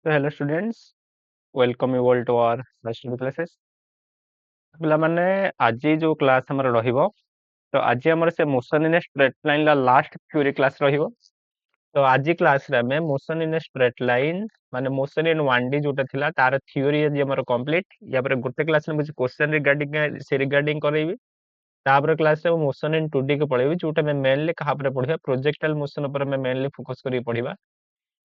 So hello students, welcome you all to our study classes. ପିଲାମାନେ ଆଜି ଯୋଉ class ଆମର ରହିବ ତ ଆଜି ଆମର ସେ ମୋଶନ ଇନ ଏ ଷ୍ଟ୍ରେଟ ଲାଇନ ର ଲାଷ୍ଟ ଥିଓରି କ୍ଲାସ ରହିବ। ତ ଆଜି କ୍ଲାସରେ ଆମେ ମୋଶନ ଇନ ଏ ଷ୍ଟ୍ରେଟ ଲାଇନ ମାନେ ମୋଶନ ଇନ 1D ଯୋଉଟା ଥିଲା ତାର ଥିଓରି ଆଜି ଆମର କମ୍ପ୍ଲିଟ। ୟା ପରେ ଗୋଟେ କ୍ଲାସରେ ମୁଁ କ୍ୱେଶ୍ଚନ ରିଗାର୍ଡିଂ କରେଇବି। ତାପରେ କ୍ଲାସରେ ମୁଁ ମୋଶନ ଇନ 2D କୁ ପଳେଇବି ଯୋଉଟା ଆମେ ମେନଲି କାହା ଉପରେ ପଢିବା ପ୍ରୋଜେକ୍ଟାଇଲ ମୋଶନ ଉପରେ ଆମେ ମେନଲି ଫୋକସ କରି ପଢିବା।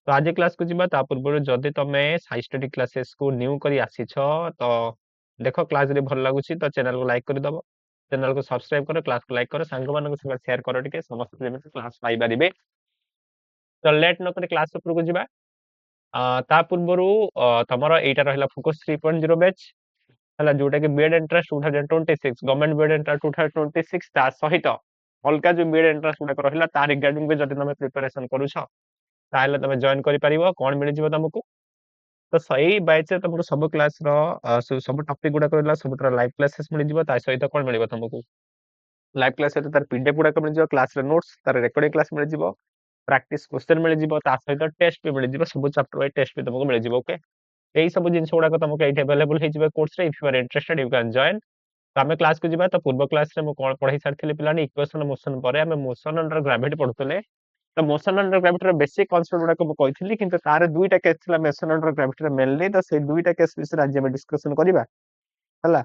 ତ ଆଜି କ୍ଲାସ को ଯିବା ତା ପୂର୍ବରୁ ଯଦି ତମେ ସାଇ ଷ୍ଟଡି କ୍ଲାसेस को न्यू କରି ଆସିଛ ତ ଦେଖ କ୍ଲାସ ରେ ଭଲ ଲାଗୁଛି ତ ଚ୍ୟାନେଲ को ଲାଇକ୍ କରିଦବ, ଚ୍ୟାନେଲ को ସବସ୍କ୍ରାଇବ କର, କ୍ଲାସ को ଲାଇକ୍ କର, ସାଙ୍ଗମାନଙ୍କ ସହିତ ସେୟାର କର, ଟିକେ ସମସ୍ତେ ଯେମିତି କ୍ଲାସ ପାଇପାରିବେ। ତ ଲେଟ୍ ନ କରି କ୍ଲାସ ଉପରକୁ ଯିବା। ତା ପୂର୍ବରୁ ତମର ଏଇଟା ରହିଲା ଫୋକସ 3.0 ବ୍ୟାଚ୍ ହେଲା ଯୋଉଟା କି BEd entrance 2026 government BEd entrance 2026 ତା ସହିତ ଅଲଗା ଯୋଉ ବିଏଡ୍ ଏଣ୍ଟ୍ରାନ୍ସ ଗୁଡାକ ରହିଲା ତା ରିଗାର୍ଡିଂ ବି ଯଦି ତମେ ପ୍ରିପାରେସନ କରୁଛ ତାହେଲେ ତମେ ଜଏନ୍ କରିପାରିବ। କଣ ମିଳିଯିବ ତମକୁ ତ ସେଇ ବ୍ୟାଚ୍ ରେ ତମକୁ ସବୁ କ୍ଲାସ ର ସବୁ ଟପିକ ଗୁଡାକ ରହିଲା ସବୁଥର ଲାଇଭ କ୍ଲାसेस ମିଳିଯିବ। ତା ସହିତ କଣ ମିଳିବ ତମକୁ ଲାଇଭ କ୍ଲାସ ସହିତ ତାର ପିଡିଏଫ ଗୁଡାକ ମିଳିଯିବ, କ୍ଲାସର ନୋଟ୍ସ, ତାର ରେକର୍ଡିଂ କ୍ଲାସ ମିଳିଯିବ, ପ୍ରାକ୍ଟିସ କ୍ୱେଶ୍ଚନ ମିଳିଯିବ, ତା ସହିତ ଟେଷ୍ଟ ବି ମିଳିଯିବ, ସବୁ ଚାପ୍ଟର ୱାଇଜ ଟେଷ୍ଟ ବି ତମକୁ ମିଳିଯିବ। ଓକେ, ଏଇ ସବୁ ଜିନିଷ ଗୁଡାକ ତମକୁ ଏଇଠି अवेलेबल ହେଇଯିବ କୋର୍ସରେ। If you are interested you can join. ତ ଆମେ କ୍ଲାସକୁ ଯିବା। ତ ପୂର୍ବ କ୍ଲାସରେ ମୁଁ କଣ ପଢେଇ ସାରିଥିଲି ପିଲାମାନେ ଇକ୍ୱେସନ ମୋଶନ ପରେ ଆମେ ମୋଶନ ଅଣ୍ଡର ଗ୍ରାଭିଟି ପଢୁଥିଲେ। ତ ମୋଶନ ଅଣ୍ଡର ଗ୍ରାଭିଟିର ବେସିକ କନସେପ୍ଟ ଗୁଡାକ ମୁଁ କହିଥିଲି, କିନ୍ତୁ ତାର ଦୁଇଟା କେସ୍ ଥିଲା ମୋଶନ ଅଣ୍ଡର ଗ୍ରାଭିଟିର ମେନଲି। ତ ସେଇ ଦୁଇଟା କେସ୍ ବିଷୟରେ ଆଜି ଆମେ ଡିସ୍କସନ କରିବା ହେଲା।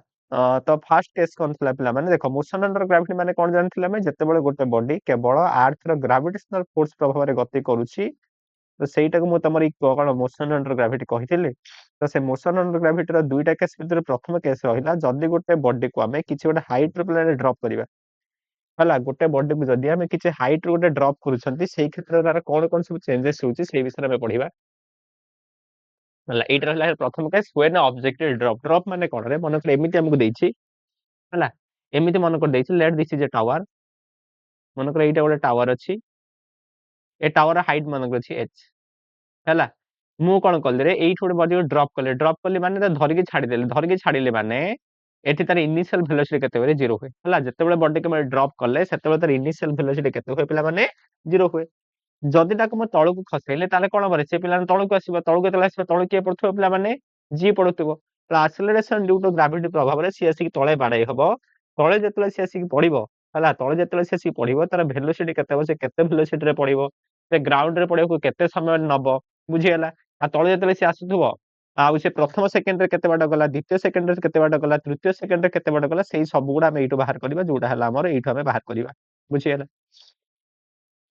ତ ଫାଷ୍ଟ କେସ୍ କଣ ଥିଲା ପିଲାମାନେ ଦେଖ ମୋଶନ ଅଣ୍ଡର ଗ୍ରାଭିଟି ମାନେ କଣ ଜାଣିଥିଲେ ଆମେ ଯେତେବେଳେ ଗୋଟେ ବଡି କେବଳ ଆର୍ଥର ଗ୍ରାଭିଟେସନାଲ ଫୋର୍ସ ପ୍ରଭାବରେ ଗତି କରୁଛି ତ ସେଇଟାକୁ ମୁଁ ତମର କଣ ମୋଶନ ଅଣ୍ଡର ଗ୍ରାଭିଟି କହିଥିଲି। ତ ସେ ମୋଶନ ଅଣ୍ଡର ଗ୍ରାଭିଟିର ଦୁଇଟା କେସ୍ ଭିତରେ ପ୍ରଥମ କେସ୍ ରହିଲା ଯଦି ଗୋଟେ ବଡିକୁ ଆମେ କିଛି ଗୋଟେ ହାଇଟ୍ ପ୍ଲେନରେ ଡ୍ରପ୍ କରିବା ହେଲା। ଗୋଟେ ବଡିକୁ ଯଦି ଆମେ କିଛି ହାଇଟ୍ ରୁ ଗୋଟେ ଡ୍ରପ୍ କରୁଛନ୍ତି ସେଇ କ୍ଷେତ୍ରରେ ତାର କଣ କଣ ସବୁ ଚେଞ୍ଜେସ୍ ହଉଛି ସେଇ ବିଷୟରେ ଆମେ ପଢିବା ହେଲା। ଏଇଟା ରହିଲା ପ୍ରଥମ case when object drop. Drop ମାନେ କଣ ରେ ମନେକର ଏମିତି ଆମକୁ ଦେଇଛି ହେଲା, ଏମିତି ମନେକର ଦେଇଛି late this is a tower. ମନେକର ଏଇଟା ଗୋଟେ ଟାୱାର ଅଛି, ଏ ଟାୱାର ହାଇଟ୍ ମନେକର ଅଛି h ହେଲା। ମୁଁ କଣ କଲି ରେ ଏଇଠି ଗୋଟେ ବଡିକୁ ଡ୍ରପ୍ କଲି ମାନେ ତାକୁ ଧରିକି ଛାଡିଦେଲି। ଧରିକି ଛାଡିଲେ ମାନେ ଏଠି ତାର ଇନିशियल ভেলোসিটি କେତେ ହୁଏ 0 ହୁଏ ହେଲା। ଯେତେବେଳେ ବଡିକୁ ଆମେ ଡ୍ରପ୍ କଲେ ସେତେବେଳେ ତାର ଇନିशियल ভেলোসিটি କେତେ ହୁଏ ପିଲାମାନେ 0 ହୁଏ। ଯଦି ତାକୁ ମୁଁ ତଳକୁ ଖସେଇଲେ ତାହେଲେ କଣ ହବ ସେ ପିଲାମାନେ ତଳକୁ ଆସିବ। ତଳକୁ ଯେତେବେଳେ ଆସିବ ତଳକୁ କିଏ ପଡୁଥିବ ପିଲାମାନେ g ପଡୁଥିବ। ତ ଆକ୍ସେଲରେସନ ଡ୍ୟୁ ଟୁ ଗ୍ରାଭିଟି ପ୍ରଭାବରେ ସିଏ ଆସିକି ତଳେ ବାଡେଇ ହବ। ତଳେ ଯେତେବେଳେ ସିଏ ଆସିକି ପଡିବ ହେଲା, ତଳେ ଯେତେବେଳେ ସିଏ ଆସିକି ପଡିବ ତାର ଭେଲୋସିଟି କେତେ ହବ, ସେ କେତେ ଭେଲୋସିଟିରେ ପଡିବ, ସେ ଗ୍ରାଉଣ୍ଡରେ ପଡିବାକୁ କେତେ ସମୟ ନବ ବୁଝିଗଲା। ଆଉ ତଳେ ଯେତେବେଳେ ସିଏ ଆସୁଥିବ ଆଉ ସେ ପ୍ରଥମ ସେକେଣ୍ଡରେ କେତେ ବାଟ ଗଲା, ଦ୍ୱିତୀୟ ସେକେଣ୍ଡରେ କେତେ ବାଟ ଗଲା, ତୃତୀୟ ସେକେଣ୍ଡରେ କେତେ ବାଟ ଗଲା, ସେଇ ସବୁ ଗୁଡା ଆମେ ଏଇଠୁ ବାହାର କରିବା ଯୋଉଟା ହେଲା ଆମର ଏଇଠୁ ଆମେ ବାହାର କରିବା ବୁଝିଗଲା।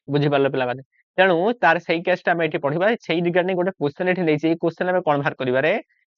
ବୁଝିପାରିଲ ପିଲାମାନେ। ତେଣୁ ତାର ସେଇ କେସଟା ଆମେ ଏଠି ପଢିବା। ସେଇ ରିଗାର୍ଡିଂ ଗୋଟେ କ୍ୱେଶ୍ଚନ ଏଠି ନେଇଛି। ଏଇ କ୍ୱେଶ୍ଚନ ଆମେ କଣ ବାହାର କରିବାରେ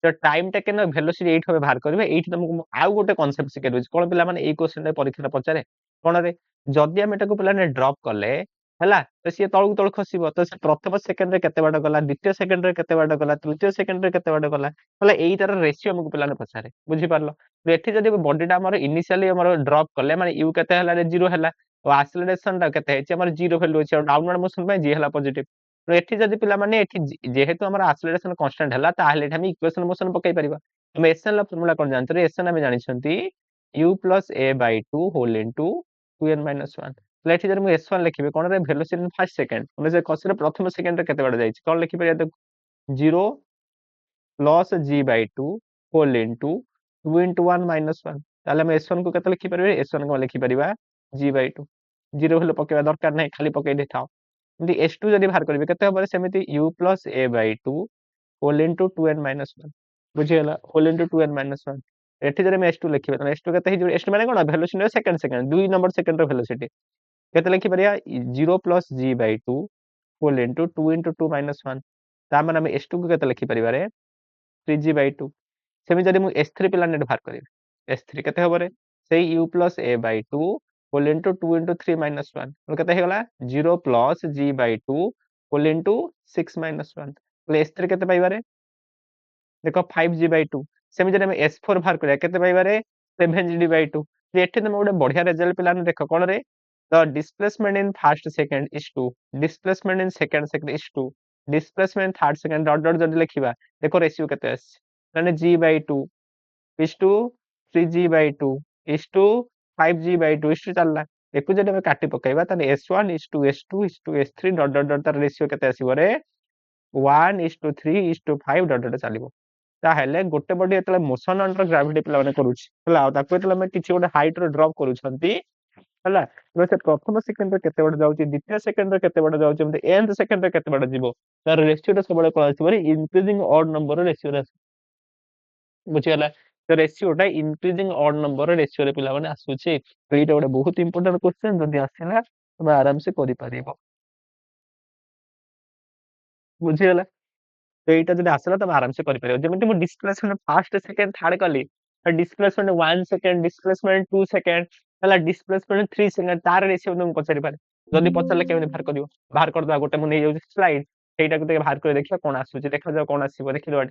ତ ଟାଇମ ଟେକେନ ଭେଲୋସିଟି ଏଇଠୁ ଆମେ ବାହାର କରିବା। ଏଇଠି ତମକୁ ଆଉ ଗୋଟେ କନସେପ୍ଟ ଶିଖେଇ ଦଉଛି କଣ ପିଲାମାନେ ଏଇ କ୍ୱେଶ୍ଚନରେ ପରୀକ୍ଷାରେ ପଚାରେ କଣରେ ଯଦି ଆମେ ଏଟାକୁ ପିଲାମାନେ ଡ୍ରପ୍ କଲେ ହେଲା ତ ସିଏ ତଳକୁ ତଳ ଖସିବ। ତ ସେ ପ୍ରଥମ ସେକେଣ୍ଡରେ କେତେ ବାଟ ଗଲା, ଦ୍ୱିତୀୟ ସେକେଣ୍ଡରେ କେତେ ବାଟ ଗଲା, ତୃତୀୟ ସେକେଣ୍ଡରେ କେତେ ବାଟ ଗଲା, ତାହେଲେ ଏଇଟାର ରେସିଓ ଆମକୁ ପିଲାମାନେ ପଚାରେ ବୁଝିପାରିଲ। ଏଠି ଯଦି ବଡିଟା ଆମର ଇନିସିଆଲି ଆମର ଡ୍ରପ୍ କଲେ ମାନେ ୟୁ କେତେ ହେଲା 0 ହେଲା, ଆଉ ଆକ୍ସେଲରେସନ ଟା କେତେ ହେଇଛି ଆମର 0 ଭ୍ୟାଲୁ ଅଛି, ଆଉ ଡାଉନୱାର୍ଡ ମୋଶନ ପାଇଁ g ହେଲା ପଜିଟିଭ। ତ ଏଠି ଯଦି ପିଲାମାନେ ଏଠି ଯେହେତୁ ଆମର ଆକ୍ସେଲରେସନ କନଷ୍ଟାଣ୍ଟ ହେଲା ତାହେଲେ ଏଠି ଆମେ ଇକ୍ୱେସନ ମୋଶନ ପକେଇ ପାରିବା। ଆମେ ଏସଏନ ର ଫର୍ମୁଲା କଣ ଜାଣିଛୁ, ଏସଏନ ଆମେ ଜାଣିଛନ୍ତି u plus a by 2 whole into 2n minus 1। ତାହେଲେ ଏଠି ଯଦି ମୁଁ s1 ଲେଖିବି କଣ ରେ ଭେଲୋସିଟି ଇନ ଫାର୍ଷ୍ଟ ସେକେଣ୍ଡ ମାନେ ସେ କସିରେ ପ୍ରଥମ ସେକେଣ୍ଡରେ କେତେ ବାଟ ଯାଇଛି କଣ ଲେଖିପାରିବା ଦେଖ 0 plus g by 2 whole into 2 into 1 minus 1। ତାହେଲେ ଆମେ s1 କୁ କେତେ ଲେଖିପାରିବା, s1 କୁ ଲେଖିପାରିବା g by 2। 0 ଭ୍ୟାଲୁ ପକେଇବା ଦରକାର ନାହିଁ, ଖାଲି ପକେଇ ଦେଇଥାଅ। ଏମିତି s2 ଯଦି ବାହାର କରିବେ କେତେ ହବ ସେମିତି u plus a by 2 whole into 2n minus 1 ବୁଝିଗଲା, whole into 2n minus 1। ଏଠି ଯଦି ଆମେ s2 ଲେଖିବା ତାହେଲେ s2 କେତେ ହେଇଯିବ, s2 ମାନେ କଣ ଭେଲୋସିଟି ସେକେଣ୍ଡ ସେକେଣ୍ଡ 2 ନମ୍ବର ସେକେଣ୍ଡର ଭେଲୋସିଟି କେତେ ଲେଖିପାରିବା 0 plus g by 2 whole into 2 into 2 minus 1। ତା ମାନେ ଆମେ s2 କୁ କେତେ ଲେଖିପାରିବା ରେ 3g by 2। ସେମିତି ଯଦି ମୁଁ s3 ପିଲା ନେଟ୍ ବାହାର କରିବି s3 କେତେ ହବ ରେ ସେଇ u plus a by 2 whole into 2 into 3 minus 1 କେତେ ହେଇଗଲା 0 plus g by 2 whole into 6 minus 1। ତାହେଲେ s3 କେତେ ପାଇବାରେ ଦେଖ 5g by 2। ସେମିତି ଯଦି ଆମେ s4 ବାହାର କରିବା କେତେ ପାଇବାରେ 7g by 2। ଏଠି ତମେ ଗୋଟେ ବଢିଆ ରେଜଲ୍ଟ ପିଲାମାନେ ଦେଖ କଣ ରେ the displacement in first second is 2, displacement in second second is 2, displacement third second dot dot ଯଦି ଲେଖିବା ଦେଖ ରେସିଓ କେତେ ଆସିଛି ମାନେ g by 2 is to 3g by 2 is to 5g by 2 is to ଚାଲିଲା। ଏକୁ ଯଦି ଆମେ କାଟି ପକେଇବା ତାହେଲେ s1 is to s2 is to s3 dot dot dot ତାର ରେସିଓ କେତେ ଆସିବ ରେ 1:3:5 डट डट चलिबो ताहेले गोटे बॉडी एतले मोशन अंडर ग्रेविटी पिला माने करूछि हला आ ताको एतले हम किछि गोटे हाइट रो ड्रॉप करूछंती हला तो से प्रथम सेकंड रे केते बड जाउछि द्वितीय सेकंड रे केते बड जाउछि एमते nth सेकंड रे केते बड जिवो तार रेशियो रे सबले कोन आसी बरी इंक्रीजिंग ऑड नंबर रेशियो रे बुझी गला तो रेशियो टा इंक्रीजिंग ऑड नंबर रेशियो रे पिला माने आसुछि तो एटा गोटे बहुत इंपोर्टेंट क्वेश्चन जदी आसिला तमे आराम से करि परिबो बुझी गला तो एटा जदी आसला तमे आराम से करि परिबो जेमति मु डिस्प्लेसमेंट फर्स्ट सेकंड थर्ड कली डिस्प्लेसमेंट 1 सेकंड डिस्प्लेसमेंट 2 सेकंड हला डिस्प्लेसमेंट 3 सेकंड तार रेशियो तुम पचारि पारे जदी पचारले केमि बाहर करिवो बाहर कर दवा गोटे मु नै जाउ स्लाइड सेटा को बाहर कर देखिया कोन आसुछि देखा जाओ कोन आसीबो देखि दवा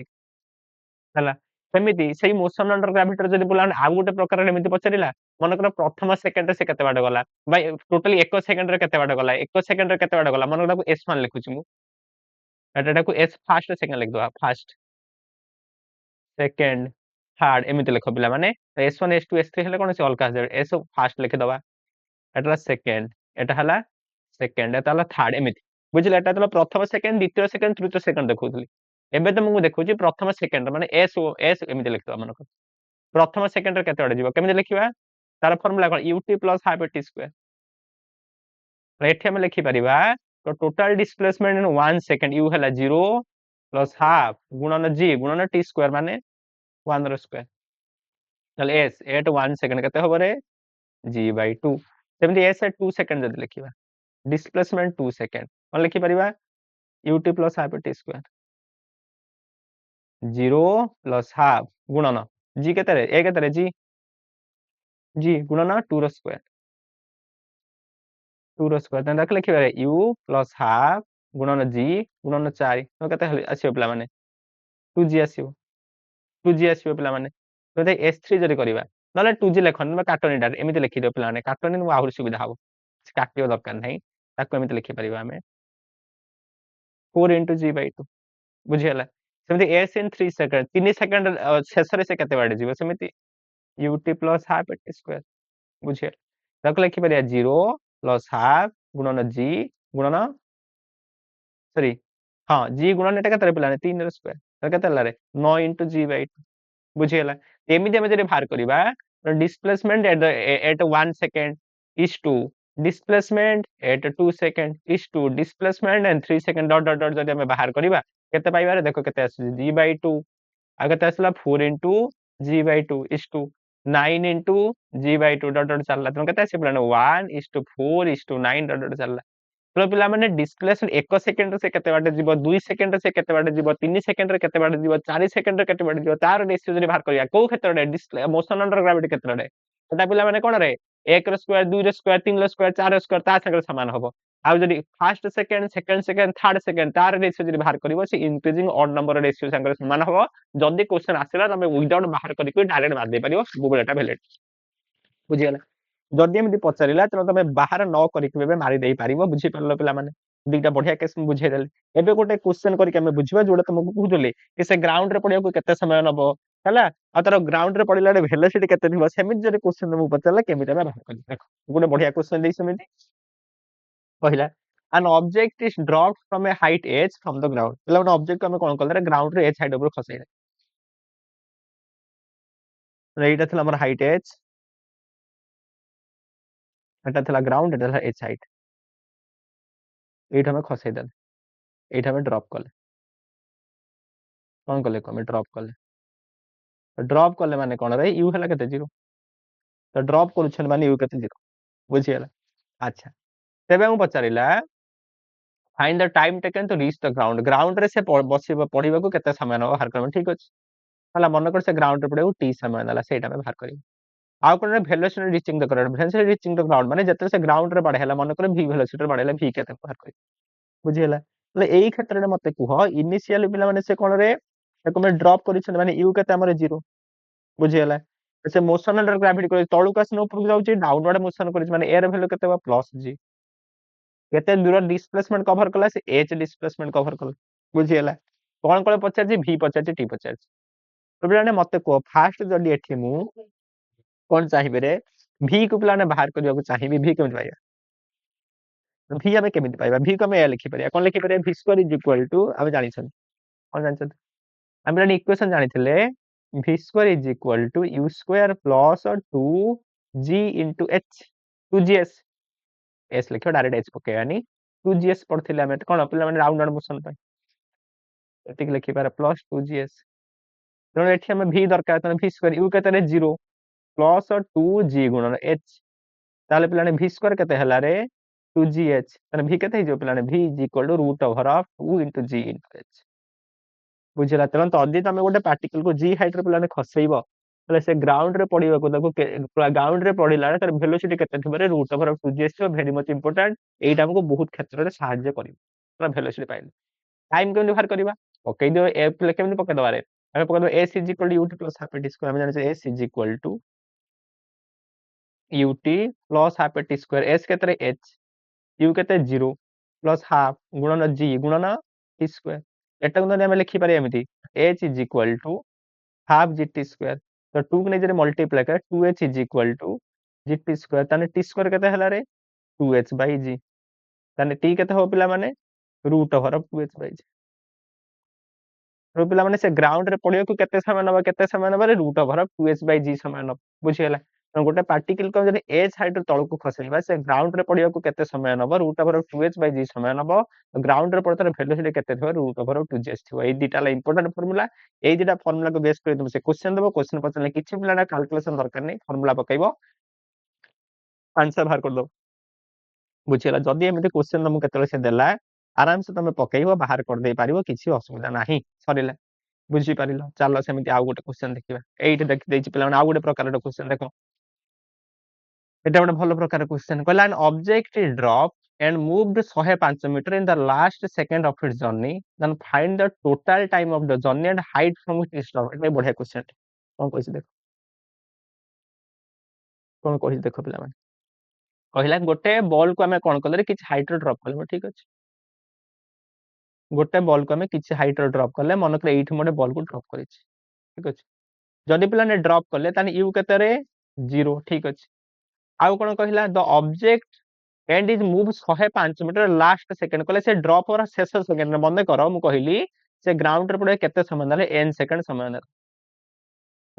ହେଲା ସେମିତି ସେଇ ମୋସନ ଅଣ୍ଡର ଗ୍ରାଭିଟିରେ ଯଦି ବୁଲା ଆଉ ଗୋଟେ ପ୍ରକାର ଏମିତି ପଚାରିଲା ମନେକର ପ୍ରଥମ ସେକେଣ୍ଡରେ ସେ କେତେ ବାଟ ଗଲା ଭାଇ ଟୋଟାଲି 1 ସେକେଣ୍ଡରେ କେତେ ବାଟ ଗଲା 1 ସେକେଣ୍ଡରେ କେତେ ବାଟ ଗଲା ମନେକର ତାକୁ S1 ଲେଖୁଛି ମୁଁ ଏଟାକୁ S ଫାର୍ଷ୍ଟ ସେକେଣ୍ଡ ଲେଖିଦବା ଫାର୍ଷ୍ଟ ସେକେଣ୍ଡ ଥାର୍ଡ ଏମିତି ଲେଖ ପିଲାମାନେ S1 S2 S3 ହେଲେ କଣ ସେ ଅଲଗା ଆସିଯାଏ S ଫାର୍ଷ୍ଟ ଲେଖିଦବା ଏଟା ସେକେଣ୍ଡ ଏଟା ହେଲା ସେକେଣ୍ଡ ଏଟା ହେଲା ଥାର୍ଡ ଏମିତି ବୁଝିଲେ ଏଟା ହେଲା ପ୍ରଥମ ସେକେଣ୍ଡ ଦ୍ୱିତୀୟ ସେକେଣ୍ଡ ତୃତୀୟ ସେକେଣ୍ଡ ଦେଖଉଥିଲି ଏବେ ତ ମୁଁ ଦେଖୁଛି ପ୍ରଥମ ସେକେଣ୍ଡ ମାନେ S ଏମିତି ଲେଖିଦବା ମନେକର प्रथम सेकेंड केते बडे जीवो केमे लिखिबा तार फार्मूला कोन ut + हाफ t स्क्वायर एठी हम लिखि परिबा तो total displacement in 1 second u हला 0 + हाफ गुणन g गुणन t स्क्वायर माने 1 रो स्क्वायर चल s एट 1 सेकंड केते होबो रे g/2 सेमति s एट 2 सेकंड जदी लिखिबा डिस्प्लेसमेंट 2 सेकंड कोन लिखि परिबा ut + half t square 0 + half गुणन g केते रे a केते रे g गुणन 2 रो स्क्वायर 2 रो स्क्वायर तने लिखि बारे u + हाफ गुणन g गुणन 4 तो केते आसीबो पिला माने 2g आसीबो 2g आसीबो पिला माने तो s3 जरी करबा नले 2g लेखन म काटोनी डार एमिति लिखि दियो पिला माने काटोनी मु आहुर सुविधा हबो काटियो दरकार नै ताको एमिति लिखि परिबा हमें 4 * g/2 बुझियला सेमिति s इन 3 सेकंड 3 सेकंड शेषरे से केते बाडे जीवो सेमिति ut + हाफ t स्क्वायर बुझिए ताको लिखि परिया 0 + हाफ गुणन g गुणन सॉरी हां g गुणन एटा केते पिलाने 3 रो स्क्वायर तो केते लारे 9 * g/2 बुझियला एमिति हम जरे बाहर करिबा displacement at 1 second is to displacement at 2 second is to displacement and 3 second dot dot dot जदी हम बाहर करिबा केते पाइबा रे देखो केते आसी g/2 आ केते आसला 4 * g/2 is to 9 * g/2 dot dot चलला त केते आसी प्लान 1:4:9 डॉट डॉट चलला तो पिला माने डिस्प्लेसमेंट 1 सेकंड रे से केते बाटे जीवो 2 सेकंड रे से केते बाटे जीवो 3 सेकंड रे केते बाटे जीवो 4 सेकंड रे केते बाटे जीवो तार रेशियो जरी बाहर करिया को क्षेत्र रे डिस्प्ले मोशन अंडर ग्रेविटी क्षेत्र रे एटा पिला माने कोन रे 1 रो स्क्वायर 2 रो स्क्वायर 3 रो स्क्वायर 4 रो स्क्वायर ता संगे समान हबो आ जदी first second second second third second तार रेशियो जरी बाहर करिवो से इंक्रीजिंग ऑड नंबर रेशियो संगे समान हबो जदी क्वेश्चन आसिला तमे विदाउट बाहर करिक डायरेक्ट मार दे परियो सब बेटा वैलिड बुझियला जदि एमती पचारिला तेणु तमे बाहर न करिक बेबे मारी देई पारिबो बुझि परलो पिला माने दुईटा बढ़िया केस बुझे देले एबे गोटे क्वेश्चन करिक हमें बुझिबा जोडा तुमको कहउतले कि से ग्राउंड रे पडिया को केते समय नबो हला आ तार ग्राउंड रे पडिला रे वेलोसिटी केते थिबो सेमिति जरे क्वेश्चन तुमको पचारला केमिति हमें बाहर करि देखो गोटे बढ़िया क्वेश्चन देई सेमिति पहिला an object is dropped from a height h from the ground पिला माने ऑब्जेक्ट को हमें कोन करले ग्राउंड रे h हाइट ऊपर खसैले एटा थला हमर हाइट h एटा थला ग्राउंड एटा थला h हाइट एटा हमें खसै देले एटा हमें ड्रॉप कले कोन कले हमें ड्रॉप कले माने कोन रे u हला केते 0 तो ड्रॉप करूछन माने u केते 0 बुझियला अच्छा तेबे हम पचारिला find the time taken to reach the ground ground रे से बसिबो पढिबा को केते समय न बाहर करबो ठीक अछि हला मन कर से ग्राउंड रे पढिबो t समय नला सेटा में बाहर करिबो आउ कोन velocity reaching the ground velocity reaching the ground माने जते से ग्राउंड रे बढ़े हला मन कर v वेलोसिटी बढ़ेला v केते बाहर करिबो बुझियला ले एई क्षेत्र रे मते कुह इनिशियल पिला माने से कोन रे एको में ड्रॉप करिछन माने u केते हमर 0 बुझियला से मोशन अंडर ग्रेविटी कर तळु का स्नो ऊपर जाउची डाउनवर्ड मोशन करिछ माने a रे वैल्यू केते बा प्लस g केते दूर डिस्प्लेसमेंट कवर कला से h डिस्प्लेसमेंट कवर कला बुझियला कोन कोन पचार जी v पचार जी t पचार तो पिलाने मते को फास्ट जडी एठी मु कोन चाहिबे रे v को पिलाने बाहर करिया को चाहिबे v केमि पाइया ভি আমি কেমিতি পাইবা ভি କୁ ଆମେ ଏୟା ଲେଖିପାରିବା କଣ ଲେଖିପାରିବା ভି স্কয়ার ইজ ইকুଆল টୁ ଆମେ ଜାଣିଛନ୍ତି କଣ ଜାଣିଛନ୍ତି ଆମେ ଗୋଟେ ଇକ୍वेସନ ଜାଣିଥିଲେ v square is equal to u square plus 2g into h 2gs s ଲେଖିବା ଡାଇରେକ୍ଟ h ପକେଇବାନି 2gs ପଢିଥିଲେ ଆମେ କଣ ପିଲାମାନେ ରାଉଣ୍ଡ ଆଣ୍ଡ ମୋଶନ ପାଇଁ ଏତିକି ଲେଖିପାର ପ୍ଲସ 2gs ତେଣୁ ଏଠି ଆମେ ଭି ଦରକାର ତେଣୁ ଭି ସ୍କୟାର ୟୁ କେତେରେ 0 ପ୍ଲସ 2g ଗୁଣନ h ତାହେଲେ ପିଲାମାନେ ଭି ସ୍କୟାର କେତେ ହେଲା ରେ 2gh ତାହେଲେ ଭି କେତେ ହେଇଯିବ ପିଲାମାନେ v is equal to root over of 2 into g into h ବୁଝିଲା ତେଣୁ ଯଦି ତମେ ଗୋଟେ ପାର୍ଟିକଲ କୁ g ହାଇଟ ରେ ପିଲାମାନେ ଖସେଇବ ତାହେଲେ ସେ ଗ୍ରାଉଣ୍ଡ ରେ ପଡିବାକୁ ତାକୁ ଗ୍ରାଉଣ୍ଡ ରେ ପଡିଲା ବେଳେ ତାର ଭେଲୋସିଟି କେତେ ଥିବ ରେ ରୁଟ ଓଭର ଅଫ 2gs ଥିବ ଭେରି ମଚ इंपोर्टेंट ଏଇଟା ଆମକୁ ବହୁତ କ୍ଷେତ୍ରରେ ସାହାଯ୍ୟ କରିବ ତାର ଭେଲୋସିଟି ପାଇଲେ टाइम केମିତି ବାହାର କରିବା ପକେଇ ଦିଅ f ଲେ କେମିତି ପକେଇ ଦବା ରେ ଆମେ ପକେଇ ଦବା s is equal to ut plus half t square ଆମେ ଜାଣିଛେ s is equal to ut plus half t square s केतरे h u केते 0 प्लस हाफ गुणन g गुणन t स्क्वायर एटा को ଆମେ ଲେଖି ପାରିବା ଏମିତି h is equal to half gt square तो 2 को नेजरे मल्टीप्लाई कर 2h is equal to gt square ताने t स्क्वायर केते हला रे 2h बाय g ताने t केते हो पिला माने root over of 2h by g तो पिला माने से ग्राउंड रे पडियो को केते समय नबा रे root over of 2h by g समय न बुझी गेला तो गोटे पार्टिकल को जदि h हाइट तळ को खसेबा से ग्राउंड रे पडियो को केते समय नबा root over of 2h by g समय नबा ग्राउंड रे पडतर वेलोसिटी केते थबा रूट ओवर ऑफ 2gs थबा ए दिटा ला इंपोर्टेंट फार्मूला ए दिटा फार्मूला को बेस कर तुम से क्वेश्चन देबो क्वेश्चन पछले किछि पिलाना कैलकुलेशन दरकार नै फार्मूला पकाइबो आंसर बाहर कर दो बुझिला जदि एमिति क्वेश्चन तुम केतले से देला आराम से तुम पकाइबो बाहर कर दे पारिबो किछि असुविधा नाही सरिला बुझी पारिलो चलो सेमिति आ गोटे क्वेश्चन देखिबा एइटे देख देछि पिलाना आ गोटे प्रकार क्वेश्चन देखो এটা ଗୋଟେ ଭଲ ପ୍ରକାର क्वेश्चन କହିଲା an object is dropped and moved 105 meter in the last second of its journey then find the total time of the journey and height from which it stopped এটা ବଢିଆ क्वेश्चन କଣ କହିଛି ଦେଖ କଣ କହିଛି ଦେଖ ପିଲାମାନେ କହିଲା ଗୋଟେ ବଲ୍ କୁ ଆମେ କଣ କଲେ କିଛି ହାଇଟ୍ ରେ ଡ୍ରପ କଲେ ଠିକ ଅଛି ଗୋଟେ ବଲ୍ କୁ ଆମେ କିଛି ହାଇଟ୍ ରେ ଡ୍ରପ କଲେ ମନେ କଲେ ଏଇଠି ଗୋଟେ ବଲ୍ କୁ ଡ୍ରପ କରିଛି ଠିକ ଅଛି ଯଦି ପିଲାମାନେ ଡ୍ରପ କଲେ ତାହେଲେ u କେତେରେ 0 ଠିକ ଅଛି ଆଉ କଣ କହିଲା the object and is move 105 metre last second कहले से ड्रॉप और शेष सेकंड में बंद करो मु कहली से ग्राउंड रे पड़े केते समय नले n सेकंड समय नले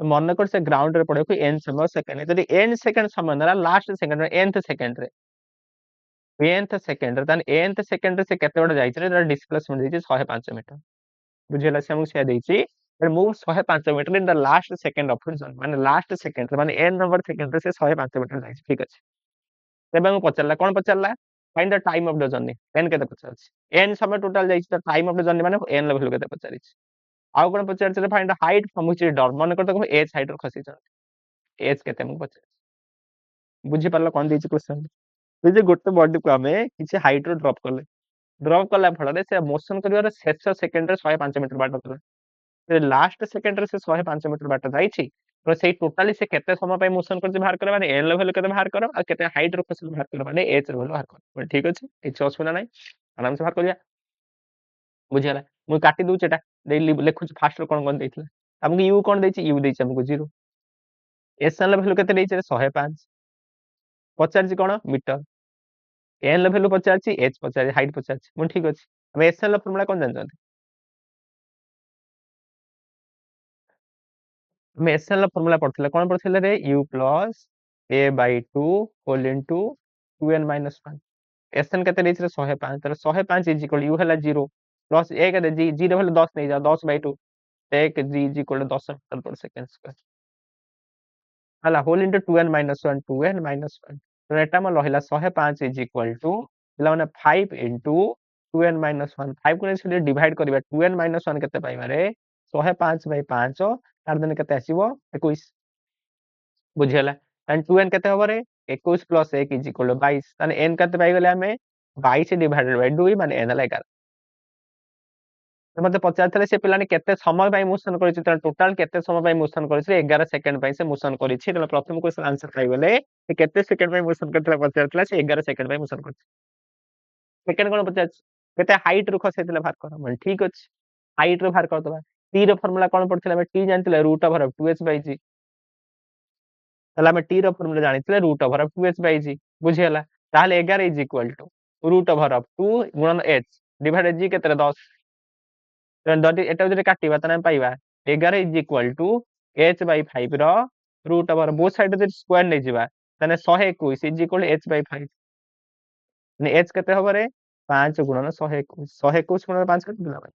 तो मन कर से ग्राउंड रे पड़े को n समय सेकंड यदि n सेकंड समय नला लास्ट सेकंड में nth सेकंड रे nth सेकंड रे तन nth सेकंड रे से केते बड जाई रे डिस्प्लेसमेंट देछि 105 मीटर बुझिला से हमु से देछि move 105 metre in the last second of जोन माने लास्ट सेकंड माने n नंबर सेकंड रे से 105 मीटर जाई ठीक अछि तेबे मु पचरला कोन पचरला find the time of the journey n केते पचारछि n समय टोटल जाई त टाइम ऑफ द जर्नी माने n लेवल केते पचारिछि आउ कोन पचारछि find the height from which is डर मन करतो h हाइट रो खसी छ h केते मु पचारछि बुझी परलो कोन दिछि क्वेश्चन ए जे गोटे बॉडी को हमें किछि हाइट रो ड्रॉप कला फल रे से मोशन करिवार शेष सेकंड रे 105 मीटर बाट कला से लास्ट सेकंड रे से 105 मीटर बाट जाईछि तो सेही टोटली से केते समय पे मोशन करछि बाहर करे माने n लेवल केते बाहर करो आ केते हाइट रो खसल बाहर करो माने h लेवल बाहर करो ठीक अछि किछ असुविधा नै आराम से बाहर करिया बुझियाला मु काटी दउ चेटा दे लेखु फास्ट रो कोन कोन देइथिला हमकु u कोन देछि u देछि हमकु 0 s लेवल केते देछि 105 पचारछि कोन मीटर n लेवल पचारछि h पचारछि हाइट पचारछि मु ठीक अछि हम s लो फार्मूला कोन जानछन हम एसएल ର ଫର୍ମୁଲା ପଢିଥିଲେ କଣ ପଢିଥିଲେ रे u plus a by 2 whole into 2n minus 1 SN केते ଦେଇଥିଲେ 105 तर 105 इज इक्वल u ହେଲା 0 प्लस a केते g 0 ହେଲେ 10 नै जा 10 by 2 1 g is equal 10 metre per second square हला whole into 2n minus 1 2n minus 1 तो एटा म रहिला 105 इज इक्वल टू पिला माने 5 इनटू 2n minus 1 5 को ने डिवाइड करबा 2n minus 1 केते पाइबा रे 105 by 5 तार देने केते आसीबो 21 बुझियला एंड 2n केते होबो रे 21 प्लस 1 इज इक्वल 22 ताने n केते पाइ गेले हमें 22 डिवाइडेड बाय 2 माने n ला 11 तो मते पचारथले से पिलाने केते समय पय मोशन करिछि त टोटल केते समय पय मोशन करिछि 11 सेकंड पय से मोशन करिछि त प्रथम क्वेश्चन आंसर पाइ गेले से केते सेकंड पय मोशन करथला पचारथला से 11 सेकंड पय मोशन करिछि सेकंड कोन पचारछि केते हाइट रु खसेथले बाहर कर मन ठीक अछि हाइट रु बाहर कर दबा t रो फार्मूला कोन पड़थिला हम t जानथिले root over of 2h by g ताले हम t रो फार्मूला जानिथिले root over of 2h by g बुझियला ताले 11 is equal to root over of 2 गुणन h डिवाइडेड g केते 10 যদি এটা যদি কাটিবা তাহলে আমি পাইবা 11 is equal to h by 5 র রুট ওভার বোথ সাইড যদি স্কয়ার নেই ଯିବା তাহলে 121 ইজ ইকুয়াল h বাই 5 মানে h কেতে হবে রে 5 গুণନ 121 121 গুণନ 5 କେତେ ଦେଲା ଭାଇ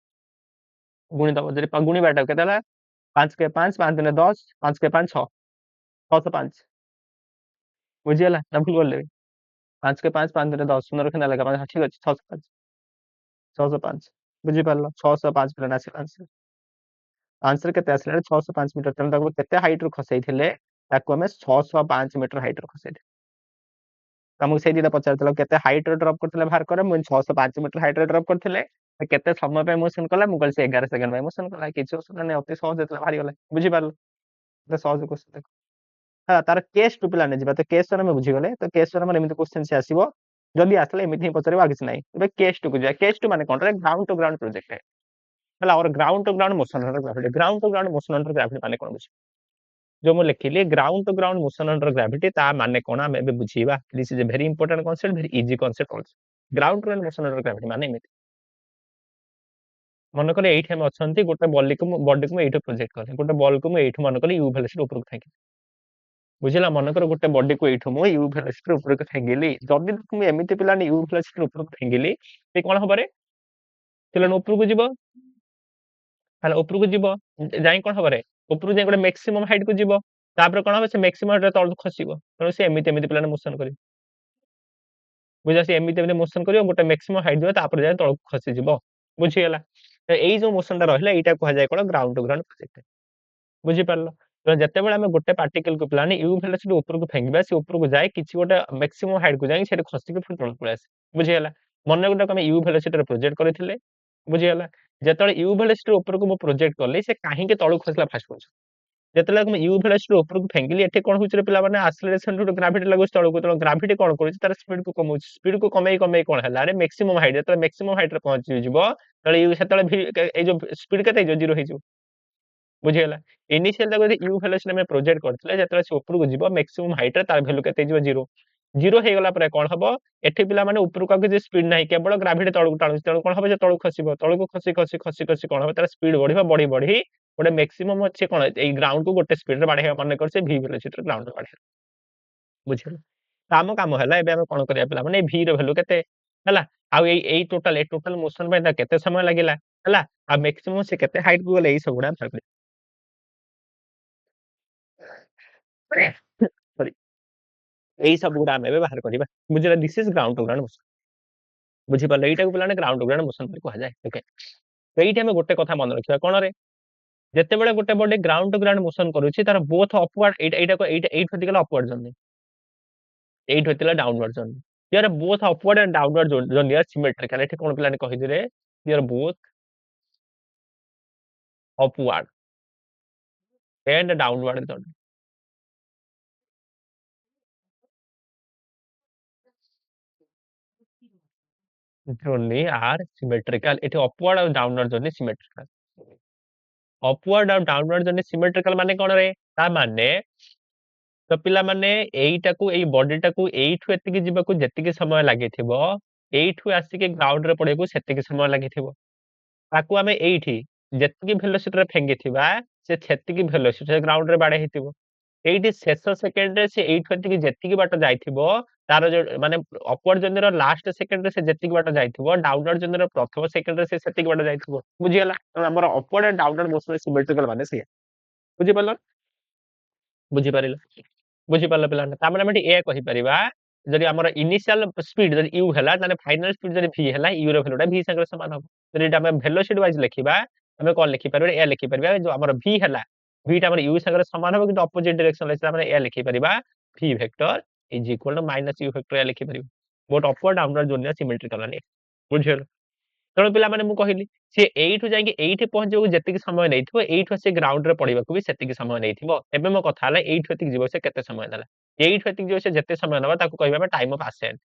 ଗୁଣି ଦବ ଯଦି ଗୁଣିବାଟା କେତେ ହେଲା 5 के 5 5 ଦିନେ 10 5 के 5 6 605 ବୁଝିଗଲା ନା ଭୁଲ ବୋଲିବି 5 के 5 5 ଦିନେ 10 ସୁନ୍ଦର କେତେ ଲାଗା 5 ଠିକ ଅଛି 605 605 ବୁଝିପାରିଲ 605 ପ୍ଲେନ୍ ଆସିଲା ଆନ୍ସର आंसर केते आसला 605 मीटर तेणु ताको केते हाइट रो खसैथिले ताको हमें 605 मीटर हाइट रो खसैथिले तमको सेही दिदा पचारतला केते हाइट रो ड्रॉप करथिले बाहर करे मु 605 मीटर हाइट रो ड्रॉप करथिले केते समय पे मोशन कला मु कहल से 11 सेकंड पे मोशन कला किछ असुना नै अति सहज जेतला बाहरी गला बुझि पारलो तो सहज क्वेश्चन देखो हा तार केस टू पिला नै जिबा तो केस रे में बुझि गले तो केस रे में एमिति क्वेश्चन से आसीबो जल्दी आसले एमिति ही पचारबा किछ नै एबे केस टू को जा केस टू माने कोन रे ग्राउंड टू ग्राउंड प्रोजेक्ट है ହେଲା और ground to ground motion under gravity ground to ground motion under gravity माने कोन बुझ जो मु लिखिली ground to ground motion under gravity ता माने कोन हम एबे बुझीबा this is a very important concept very easy concept also ground to ground motion under gravity माने एमिति मन करे एठी हम अछंती गोटे बॉडी को एठी प्रोजेक्ट करे गोटे बॉल को मु एठी मन करे यू वेलोसिटी ऊपर को फेंकी बुझिला मन करे गोटे बॉडी को एठी मु यू वेलोसिटी ऊपर को फेंगिली जदी मु एमिति पिलानी यू वेलोसिटी ऊपर को फेंगिली ते कोन हबरे पिलान ऊपर को जीवो ताले ऊपर को जीवो जाई कोन हबरे ऊपर जाई गोटे मैक्सिमम हाइट को जीवो तापर कोन हबे से मैक्सिमम हाइट तळ खसिबो तनो से एमिति एमिति पिलाने मोशन करी बुझा से एमिति एमिति मोशन करियो गोटे मैक्सिमम हाइट जीवो तापर जाई तळ खसि जीवो बुझी गेला तो एई जो मोशन ता रहला एटा को जाय कोन ग्राउंड टू ग्राउंड प्रोजेक्ट बुझी पारलो तो जते बेला हम गोटे पार्टिकल को पिलाने यू वेलोसिटी ऊपर को फेंगबा से ऊपर को जाय किछि गोटे मैक्सिमम हाइट को जाई से खसि के फिर तळ पळे आसे बुझी गेला मन गोटे हम यू वेलोसिटी रे प्रोजेक्ट करथिले बुझी गेला जेतळे यू वेलोसिटी ऊपर को मु प्रोजेक्ट करले से काहे के तळ खसला फास्ट पहुंच ଯେତେବେଳେ ଆମେ ୟୁ ଭେଲୋସିଟି ଉପରକୁ ଫେଙ୍ଗିଲି ଏଠି କଣ ହଉଛି ପିଲାମାନେ ଆକ୍ସେଲରେସନ ରୁ ଗ୍ରାଭିଟି ଲାଗୁଛି ତଳକୁ ତେଣୁ ଗ୍ରାଭିଟି କଣ କରୁଛି ତାର ସ୍ପିଡ କୁ କମଉଛି ସ୍ପିଡ କୁ କମେଇ କମେଇ କଣ ହେଲା ଆରେ ମ୍ୟାକ୍ସିମମ ହାଇଟ୍ ଯେତେବେଳେ ମ୍ୟାକ୍ସିମମ ହାଇଟ୍ ରେ ପହଞ୍ଚି ଯିବ ତାହେଲେ ୟୁ ସେତେବେଳେ ଏଇ ଯୋଉ ସ୍ପିଡ କେତେ ହେଇଯିବ ଜିରୋ ହେଇଯିବ ବୁଝିଗଲା ଇନିସିଆଲ ତାକୁ ଯଦି ୟୁ ଭେଲୋସିଟି ଆମେ ପ୍ରୋଜେକ୍ଟ କରିଥିଲେ ଯେତେବେଳେ ସେ ଉପରକୁ ଯିବ ମ୍ୟାକ୍ସିମମ ହାଇଟ୍ ରେ ତାର ଭ୍ୟାଲୁ କେତେ ହେଇଯିବ ଜିରୋ ଜିରୋ ହେଇଗଲା ପରେ କଣ ହବ ଏଠି ପିଲାମାନେ ଉପରକୁ ଆଉ କିଛି ସ୍ପିଡ ନାହିଁ କେବଳ ଗ୍ରାଭିଟି ତଳକୁ ଟାଣୁଛି ତେଣୁ କଣ ହବ ଯେ ତଳକୁ ଖସିବ ତଳକୁ ଖସି ଖସି ଖସି ଖସି କଣ ହବ ତାର ସ୍ପିଡ ବଢିବ ବଢି ବଢି ଗୋଟେ मैक्सिमम ଅଛି କଣ ଏଇ ଗ୍ରାଉଣ୍ଡ କୁ ଗୋଟେ ସ୍ପିଡ ରେ ବାଢେଇବା ମାନେ କରୁଛେ v वेलोसिटी ରେ ଗ୍ରାଉଣ୍ଡ ରେ ବାଢେଇବା ବୁଝିଲ ଆମ କାମ ହେଲା ଏବେ ଆମେ କଣ କରିବା ପିଲା ମାନେ v ର ଭ୍ୟାଲୁ କେତେ ହେଲା ଆଉ ଏଇ ଟୋଟାଲ ମୋଶନ ପାଇଁ ତା କେତେ ସମୟ ଲାଗିଲା ହେଲା ଆଉ मैक्सिमम ସେ କେତେ ହାଇଟ୍ କୁ ଗଲେ ଏଇ ସବୁ ଗୁଡା ସରି ଏଇ ସବୁ ଗୁଡା ଆମେ ଏବେ ବାହାର କରିବା ବୁଝିଲା this is ground to ground motion ବୁଝି ପାରିଲ ଏଇଟାକୁ ପିଲାମାନେ ଗ୍ରାଉଣ୍ଡ ଟୁ ଗ୍ରାଉଣ୍ଡ ମୋଶନ ବୋଲି କୁହାଯାଏ ଓକେ ଏଇଠି ଆମେ ଗୋଟେ କଥା ମନେ ରଖିବା କଣ ରେ ଯେତେବେଳେ ଗୋଟେ body ground to ground motion କରୁଛି ତାର ବୋଥ ଅପୱାର୍ଡ ଏଇଠୁ ଗଲା ଅପୱାର୍ଡ ଜର୍ନି ଏଇଠୁ ଥିଲା ଡାଉନୱାର୍ଡ ଜର୍ନି यार both upward and downward journey are symmetrical एठी कोन पिलाने कहि दिरे यार both upward and downward journey are symmetrical एठी अपवर्ड और डाउनवर्ड जर्नी सिमेट्रिकल अपवर्ड और डाउनवर्ड जर्नी सिमेट्रिकल माने कोन रे ता माने तो पिला माने एईटाकू एई बॉडीटाकू एईठू एतिकी जिबाकू जेतिकी समय लागिथिबो एईठू आसीके ग्राउंड रे पड़ेकू सेतिकी समय लागिथिबो ताकू आमे एईठी जेतिकी वेलोसिटी रे फेंगिथिबा से सेतिकी वेलोसिटी ग्राउंड रे बाडे हिथिबो एईठी शेष सेकेंड रे से एईठू एतिकी जेतिकी बाट जाइथिबो तार जो माने अपवर्ड जर्नी रो लास्ट सेकेंड रे से जेतिकी बाट जाइथिबो डाउनवर्ड जर्नी रो प्रथम सेकेंड रे से सेतिकी बाट जाइथिबो बुझि गेला हमर upward and downward motion symmetrical माने से बुझि पारलो बुझि पारिलो बुझी पारला पिला तामने हम ए कहि परिबा जदि हमर इनिशियल स्पीड जदि u हला ताने फाइनल स्पीड जदि v हला u रो वैल्यूटा v संगे समान हो जदि हम वेलोसिटी वाइज लिखिबा हमें कोन लिखि परिबा ए लिखि परिबा जो हमर v हला v टा हमर u संगे समान हो किंतु अपोजिट डायरेक्शन ले हमर ए लिखि परिबा v vector is equal to minus u vector ए लिखि परिबा बोथ अपवर्ड डाउनवर्ड जोनिया सिमेट्रिकल आनी बुझियो तेणु पिला माने मु कहिली से एइठु जाइके एइठे पहुंचबो जेतिक समय नैथिबो एइठु से ग्राउंड रे पड़िबाकू भी सेतिक समय नैथिबो एबे मो कथा हला एइठु एतिक जीवो से केते समय देला एइठु एतिक जीवो से जेते समय नबा ताकू कहिबा में टाइम ऑफ असेंड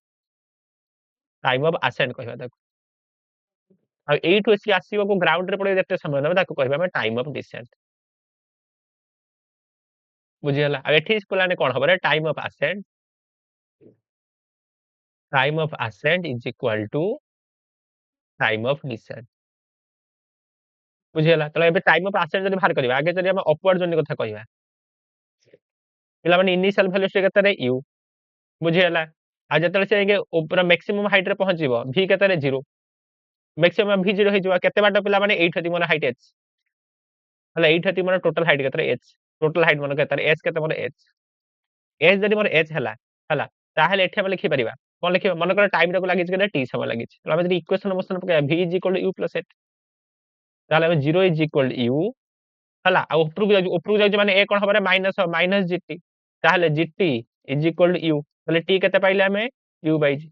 कहिबा ताकू आ एइठु से आसीबो को ग्राउंड रे पड़िबो जेते समय नबा ताकू कहिबा में टाइम ऑफ डिसेंट बुझियला आ एठी पिलाने कोन हबरे time of ascend time of ascent is equal to time of descent बुझीगला तो एबे टाइम ऑफ असेंट जदी बाहर करबा आगे जदी हम अपवर्ड जर्नी कथा कहबा पिला माने इनिशियल वेलोसिटी केते रे u बुझीगला आ जतले से ऊपर मैक्सिमम हाइट रे पहुंचीबो v केते रे 0 मैक्सिमम v 0 हे जवा केते बाट पिला माने 8 हती मोर हाइट h हला 8 हती मोर टोटल हाइट केते रे h टोटल हाइट मोर केते रे h केते मोर h h जदी मोर h हला हला ताहेले एठी हम लिखि परिबा कोन लिखिबा मन कर टाइम रे को लागि जे t समय लागि तो हम जदी इक्वेशन मोशन पका v u + h ताले हम 0 u हला आ उपरु जाय माने a कोन हबरे माइनस माइनस gt ताहेले gt u ताले t केते पाइले हमें u/g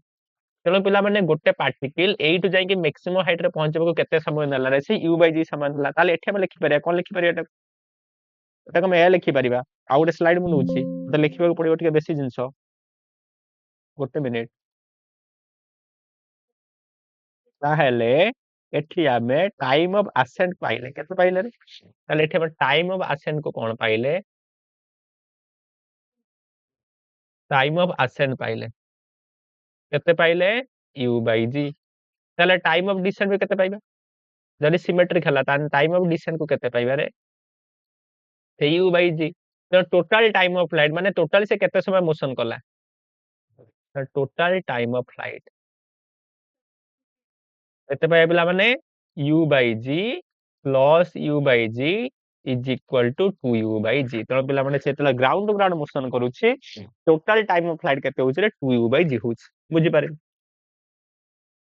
तेणु पिला माने गोटे पार्टिकल एइटु जाय कि मैक्सिमम हाइट रे पहुंचबो केते समय नला रे से u/g समान नला ताले एठी हम लिखि परिया कोन लिखि परिया एटा हम ए लिखि परिबा आ गोटे स्लाइड मु नउची त लिखिबा को पड़िबो टिके बेसी जिंस गोटे मिनिट ताहेले एठी हमें टाइम ऑफ असेंट पाइले केते पाइले रे ताले एठी हम टाइम ऑफ असेंट को कोन पाइले टाइम ऑफ असेंट पाइले केते पाइले u/g ताले टाइम ऑफ डिसेंट भी केते पाइबा जदी सिमेट्रिक हला तान टाइम ऑफ डिसेंट को केते पाइबा रे से u/g तो टोटल टाइम ऑफ फ्लाइट माने टोटल से केते समय मोशन कला तो टोटल टाइम ऑफ फ्लाइट केते पाइबा पिला माने u/g plus u/g is equal to 2u/g तो पिला माने सेतला ग्राउंड टू ग्राउंड मोशन करूची टोटल टाइम ऑफ फ्लाइट केते होउछ रे 2u/g होउछ बुझी पारे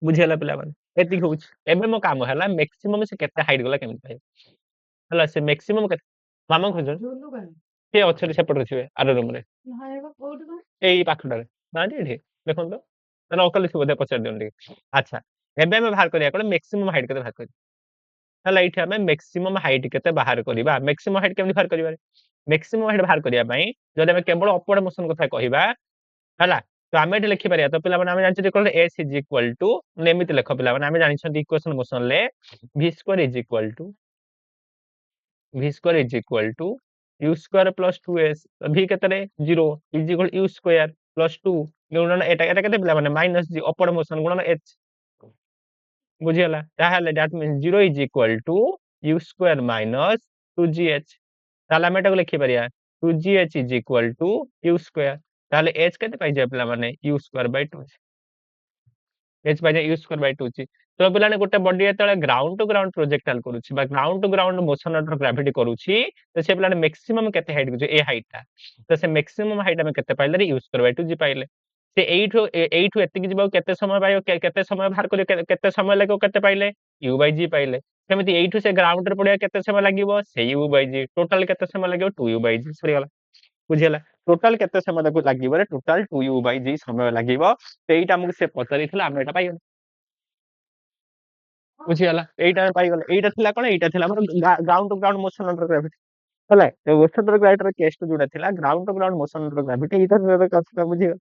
बुझी हला पिला माने एति होउछ एबे मो काम हला मैक्सिमम से केते हाइट गला केमि पाइ हला से मैक्सिमम केते मामा खोज के अछरी सेपट रथिबे आर रूम रे एई पाखडा ना जे एठी देखन तो ना अकल लिखि बोधे पचार दियन टिके अच्छा एबे हम बाहर करिया कोन मैक्सिमम हाइट केते बाहर करि हला एठी हमें मैक्सिमम हाइट केते बाहर करिबा मैक्सिमम हाइट केमि बाहर करिबा मैक्सिमम हाइट बाहर करिया पई जदि हम केवल अपवर्ड मोशन कथा कहिबा हला तो आमे एठी लिखि परिया तो पिला माने आमे जानछि कोन s इज इक्वल टू नेमित लेख पिला माने आमे जानि छथि इक्वेशन मोशन ले v square is equal to v square is equal to u square plus 2s v केते रे 0 is equal u square plus 2 गुणन एटा एटा केते पिला माने माइनस g अपवर्ड मोशन गुणन h बुझियला ताहाले that means 0 is equal to u square minus 2gh ताले हम एटा को लिखि परिया 2gh is equal to u square ताले h केते पाइ जाय पिला माने u स्क्वायर बाय 2 h पाइ जाय u स्क्वायर बाय 2 ची तो पिला ने गोटे बॉडी एतले ग्राउंड टू ग्राउंड प्रोजेक्टाइल करूची बा ground to ground motion under gravity करूची तो से पिला ने मैक्सिमम केते हाइट जो ए हाइट ता तो से मैक्सिमम हाइट हम केते पाइले रे u स्क्वायर बाय 2 जी पाइले से एइठो एतिक जिबाउ केते समय पाइयो केते समय बाहर करियो केते समय लागो केते पाइले u/g पाइले सेमिति एइठो से ग्राउंड रे पडिया केते समय लागिवो से u/g टोटल केते समय लागिवो 2u/g सरी गला बुझियला टोटल केते समय लागिवो रे टोटल 2u/g समय लागिवो सेइटा हमकु से पचारिथिला हम एटा पाइयो बुझिगला एइटा पाइ गले एइटा थिला कोन एइटा थिला हमर ground to ground motion under gravity हला ए मोशन अंडर ग्रेविटी रे केस तो जोडा थिला ground to ground motion under gravity एइटा कष्ट बुझि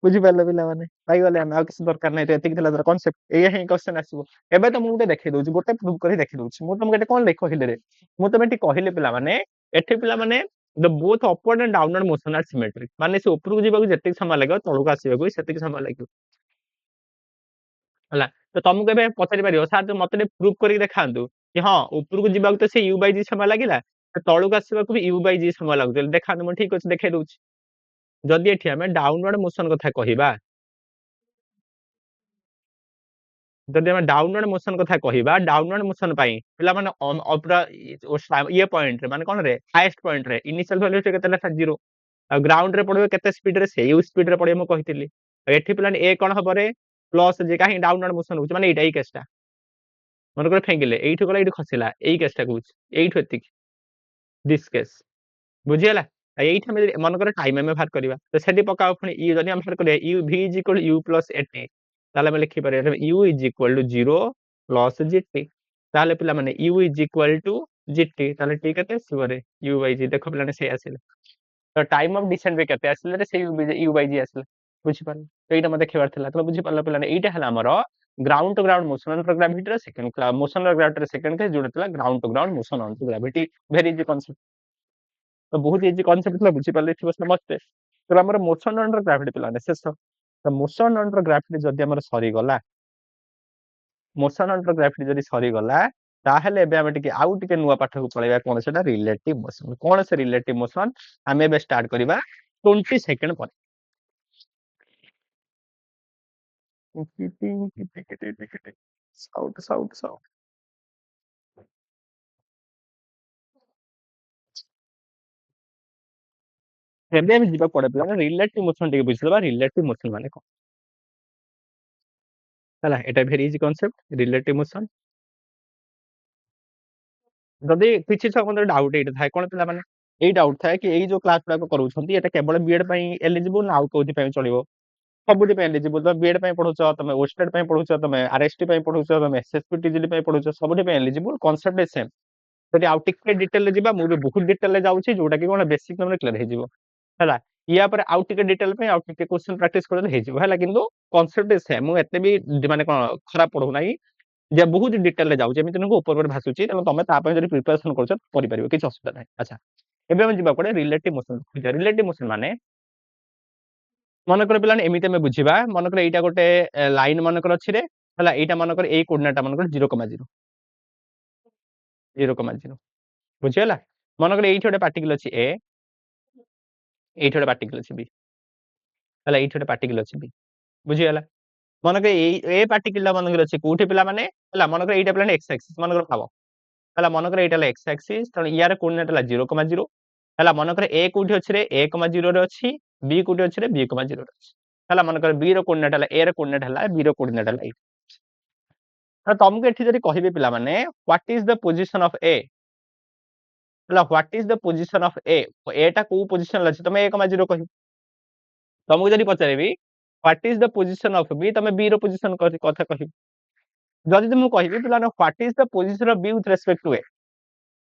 बुझि पाले पिला माने पाइ गले हम आ किछ दरकार नै तो एतिक थिला तर कांसेप्ट एया हे क्वेश्चन आसीबो एबे तो मु गुटे देखै दोछि गोटे प्रूव करि देखै दोछि मु तुमके कोन लेख कहिले रे मु तमे टी कहिले पिला माने एठी पिला माने the both upward and downward motion are symmetric माने से ऊपर को जीवा जतिक समय लागो तळको आसीबा सेतिक समय लागो हला तो तुमको एबे पचारि परियो सर तो मते प्रूव करि देखांतु कि हां ऊपर को जीवा तो से u/g समय लागिला तळको आसीबा को भी u/g समय लागुतले देखांतु म ठीक अछि देखै दोछि जदि एठी हमें डाउनवर्ड मोशन कथा कहिबा जदि हम डाउनवर्ड मोशन कथा कहिबा डाउनवर्ड मोशन पई पिला माने अपरा ये पॉइंट रे माने कोन रे हाईएस्ट पॉइंट रे इनिशियल वेलोसिटी केते लेखा 0 ग्राउंड रे पड़िबो केते स्पीड रे से यू स्पीड रे पड़िबो म कहितली एठी पिला ए कोन हबो रे प्लस जे काहे डाउनवर्ड मोशन होछ माने एटा ही केसटा मन को फेंगिले एठु गला एठु खसिला एई केसटा कहूछ एठु एतिक दिस केस बुझियला एइठ हम मन कर टाइम में बाहर करबा तो सेठी पकाओ फणी ई जदी हम बाहर करिया u v = u + at ताले हम लिखि परिया u = 0 प्लस gt ताले पिला माने u = gt ताले ठीक केते सिवरे u/g देखो पिला ने से आसिले तो टाइम ऑफ डिसेंट भी केते आसिले रे से u/g आसिले बुझि पारल तो एटा म देखिबार थिला तो बुझि पारल पिला ने एटा हला हमर ground to ground motion under gravity रे सेकंड मोशन अंडर ग्रेविटी रे सेकंड के जोड़तला ground to ground motion under gravity very easy concept तो बहुत इजी कांसेप्ट ला बुझी पाले थिबो समझते तो हमर मोशन अंडर ग्रेविटी पिला ने शेष ତ ମୋସନ अंडर ग्राविटी जदि हमर सरी गला मोशन अंडर ग्राविटी जदि सरी गला ताहले एबे हम टिके आउ टिके नुवा पाठ को पळेबा कोन सेटा रिलेटिव मोशन कोन से रिलेटिव मोशन हम एबे स्टार्ट करिबा 20 सेकंड पर साउट साउट साउट एबे हम जिबा पड़े पिला रिलेटिव मोशन टिके बुझलबा रिलेटिव मोशन माने कोन हला एटा very easy concept relative motion जदि किछि समंदर डाउट एटा थाए कोन पिला माने एई डाउट थाए कि एई जो क्लास गुडा को करूछंती एटा केवल बीएड पई एलिजिबल ना आउ कोथि पई चलिबो सबुठी पई एलिजिबल तो बीएड पई पढुछ तमे ओस्टेड पई पढुछ तमे आरएसटी पई पढुछ तमे एसएसपी टीजीडी पई पढुछ सबुठी पई एलिजिबल कांसेप्ट इज सेम जदि आउ टिके डिटेल ले जिबा मु भी बहुत डिटेल ले जाउछि जोटा कि कोन बेसिक नमरे क्लियर हे जिवो हला या पर आउ टिके डिटेल पे आउ टिके क्वेश्चन प्रैक्टिस करले हे जिवो हला किंतु कांसेप्ट इज सेम मु एते भी माने कोन खराब पढौ नाही जे बहुत डिटेल ले जाउछि एमिति नको ऊपर ऊपर भासुछि तमे तमे ता पय जदि प्रिपरेशन करछ करि परिबो किछ असुविधा नाही अच्छा एबे हम जिबा पड़े रिलेटिव मोशन माने मन कर पिलाने एमिति में बुझिबा मन कर एटा गोटे लाइन मन कर अछि रे हला एटा मन कर ए कोऑर्डिनेट मन कर 0,0 0,0 बुझियला मन कर एठी गोटे पार्टिकल अछि ए एठी गोटे पार्टिकल अछि बी हला एठी गोटे पार्टिकल अछि बी बुझियला मन कर ए पार्टिकल मन कर अछि कोठी पिला माने हला मन कर एटा पिलाने एक्स एक्सिस मन कर भाबो हला मन कर एटा ला एक्स एक्सिस तण यार कोऑर्डिनेट ला 0,0 हला मन कर ए कोठी अछि रे 1,0 रे अछि बी कोठी अछि रे 2,0 रे अछि हला मन कर बी रो कोऑर्डिनेट हला ए रो कोऑर्डिनेट हला बी रो कोऑर्डिनेट हला ए त तुमको एठी जदि कहिबे पिला माने what is the position of A हला what is the position of A A टा को पोजीशन अछि तमे 1,0 कहि तुमको जदि पचारेबी what is the position of B तमे बी रो पोजीशन कथा कहि जदि तुम कहिबी पिला what is the position of B with respect to ए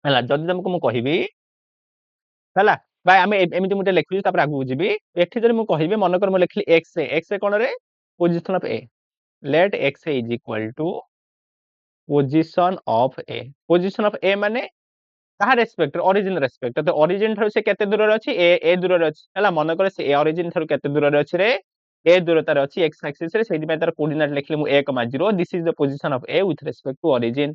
हला जदि तुमको मु कहिबी हला भाई आमे एमिति मुटे लेखिबी तापर आगु जिबी एठी जदि मु कहिबी मन कर मु लेखली x कोन रे position of A let x is equal to position of A माने कहा रेस्पेक्ट ओरिजिन रेस्पेक्ट तो ओरिजिन थारु से केते दूर रे अछि ए दूर रे अछि हला मन करे से ए ओरिजिन थारु केते दूर रे अछि रे ए दूरता रे अछि x एक्सिस रे सेहि पय तार कोऑर्डिनेट लिखले मु 1,0 this is the position of A with respect to origin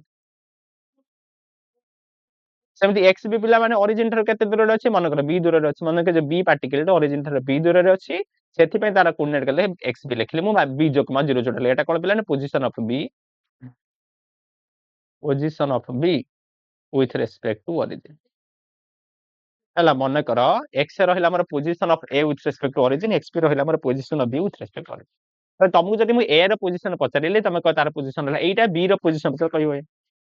सेमति x भी पिला माने ओरिजिन थारु केते दूर रे अछि मन करे b दूर रे अछि मन के जे b पार्टिकल रे ओरिजिन थारु b दूर रे अछि सेति पय तार कोऑर्डिनेट कले x भी लिखले मु b 0,0 जोडले एटा कोन पिला ने position of b with respect to origin हला मन कर x रहिला हमर position of a with respect to origin x p रहिला हमर position of b with respect to origin तो तुमको जदि मु a रो पोजीशन पचारिले तमे क तार पोजीशन रहला एटा b रो पोजीशन तो कहियो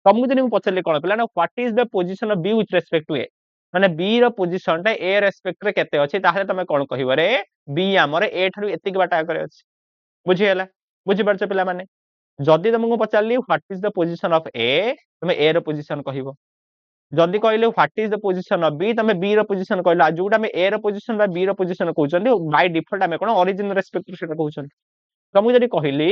तुमको जदि मु पचारिले कोन पिला ना what is the position of b with respect to a माने b रो पोजीशन टा a रेस्पेक्ट रे केते अछि ताहले तमे कोन कहिबो रे b हमर a थारु एतिक बाटा करे अछि बुझि हैला बुझि परछ पिला माने जदि तुमको पचारली what is the position of a तमे a रो पोजीशन कहिबो जदि कहले what is the position of B तमे बी रो पोजीशन कहला जोटा में ए रो पोजीशन बा बी रो पोजीशन कहउछन बाय डिफॉल्ट हमें कोन ओरिजिन रेस्पेक्ट टू सेटा कहउछन तमु जदि कहली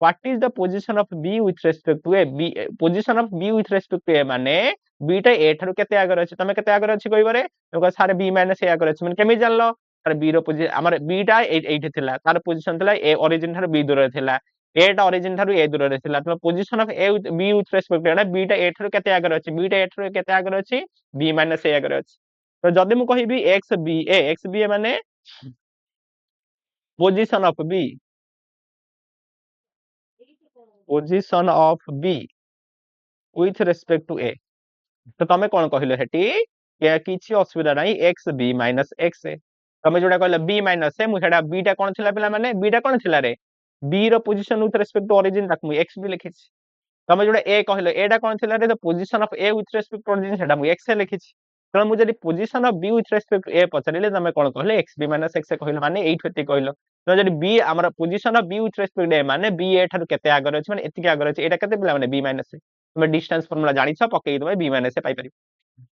what is the position of B with respect to A B position of B with respect to A माने बी टा ए थारु केते आगर अछि तमे केते आगर अछि कहइबरे तो सारे बी माइनस ए आगर अछि माने केमि जानलो तार बी रो पोजीशन हमर बी टा एठी थिला तार पोजीशन थिला ए ओरिजिन थारु बी दूर थिला ए टा ओरिजिन थारु ए दूर रे थिला तो position of A B with respect to B टा ए थारु केते आगर अछि बी टा ए थारु केते आगर अछि बी माइनस ए आगर अछि तो जदि मु कहिबी एक्स बी माने position of B with respect to A तो तमे कोन कहिलो हेटी के किछि असुविधा नाही X B minus x A तमे जोडा कहले बी माइनस ए मु हेडा बी टा कोन थिला पिला माने बी टा कोन थिला रे बी रो position with respect to origin ताक मु एक्स बी लिखिछि तमे जोडा ए कहले एटा कोन थिला रे the position of A with respect to origin हेडा मु एक्स ए लिखिछि तो मु जदि position of B with respect to A पचरिले तमे कोन कहले X B minus x A कहले माने एठी एति कहलो तो जदि बी हमर position of B with respect to A माने बी ए ठारु केते आगर अछि माने एति के आगर अछि एटा केते पिला माने बी माइनस ए तमे डिस्टेंस फार्मूला जानि छ पकई दबे बी माइनस ए पाई पारि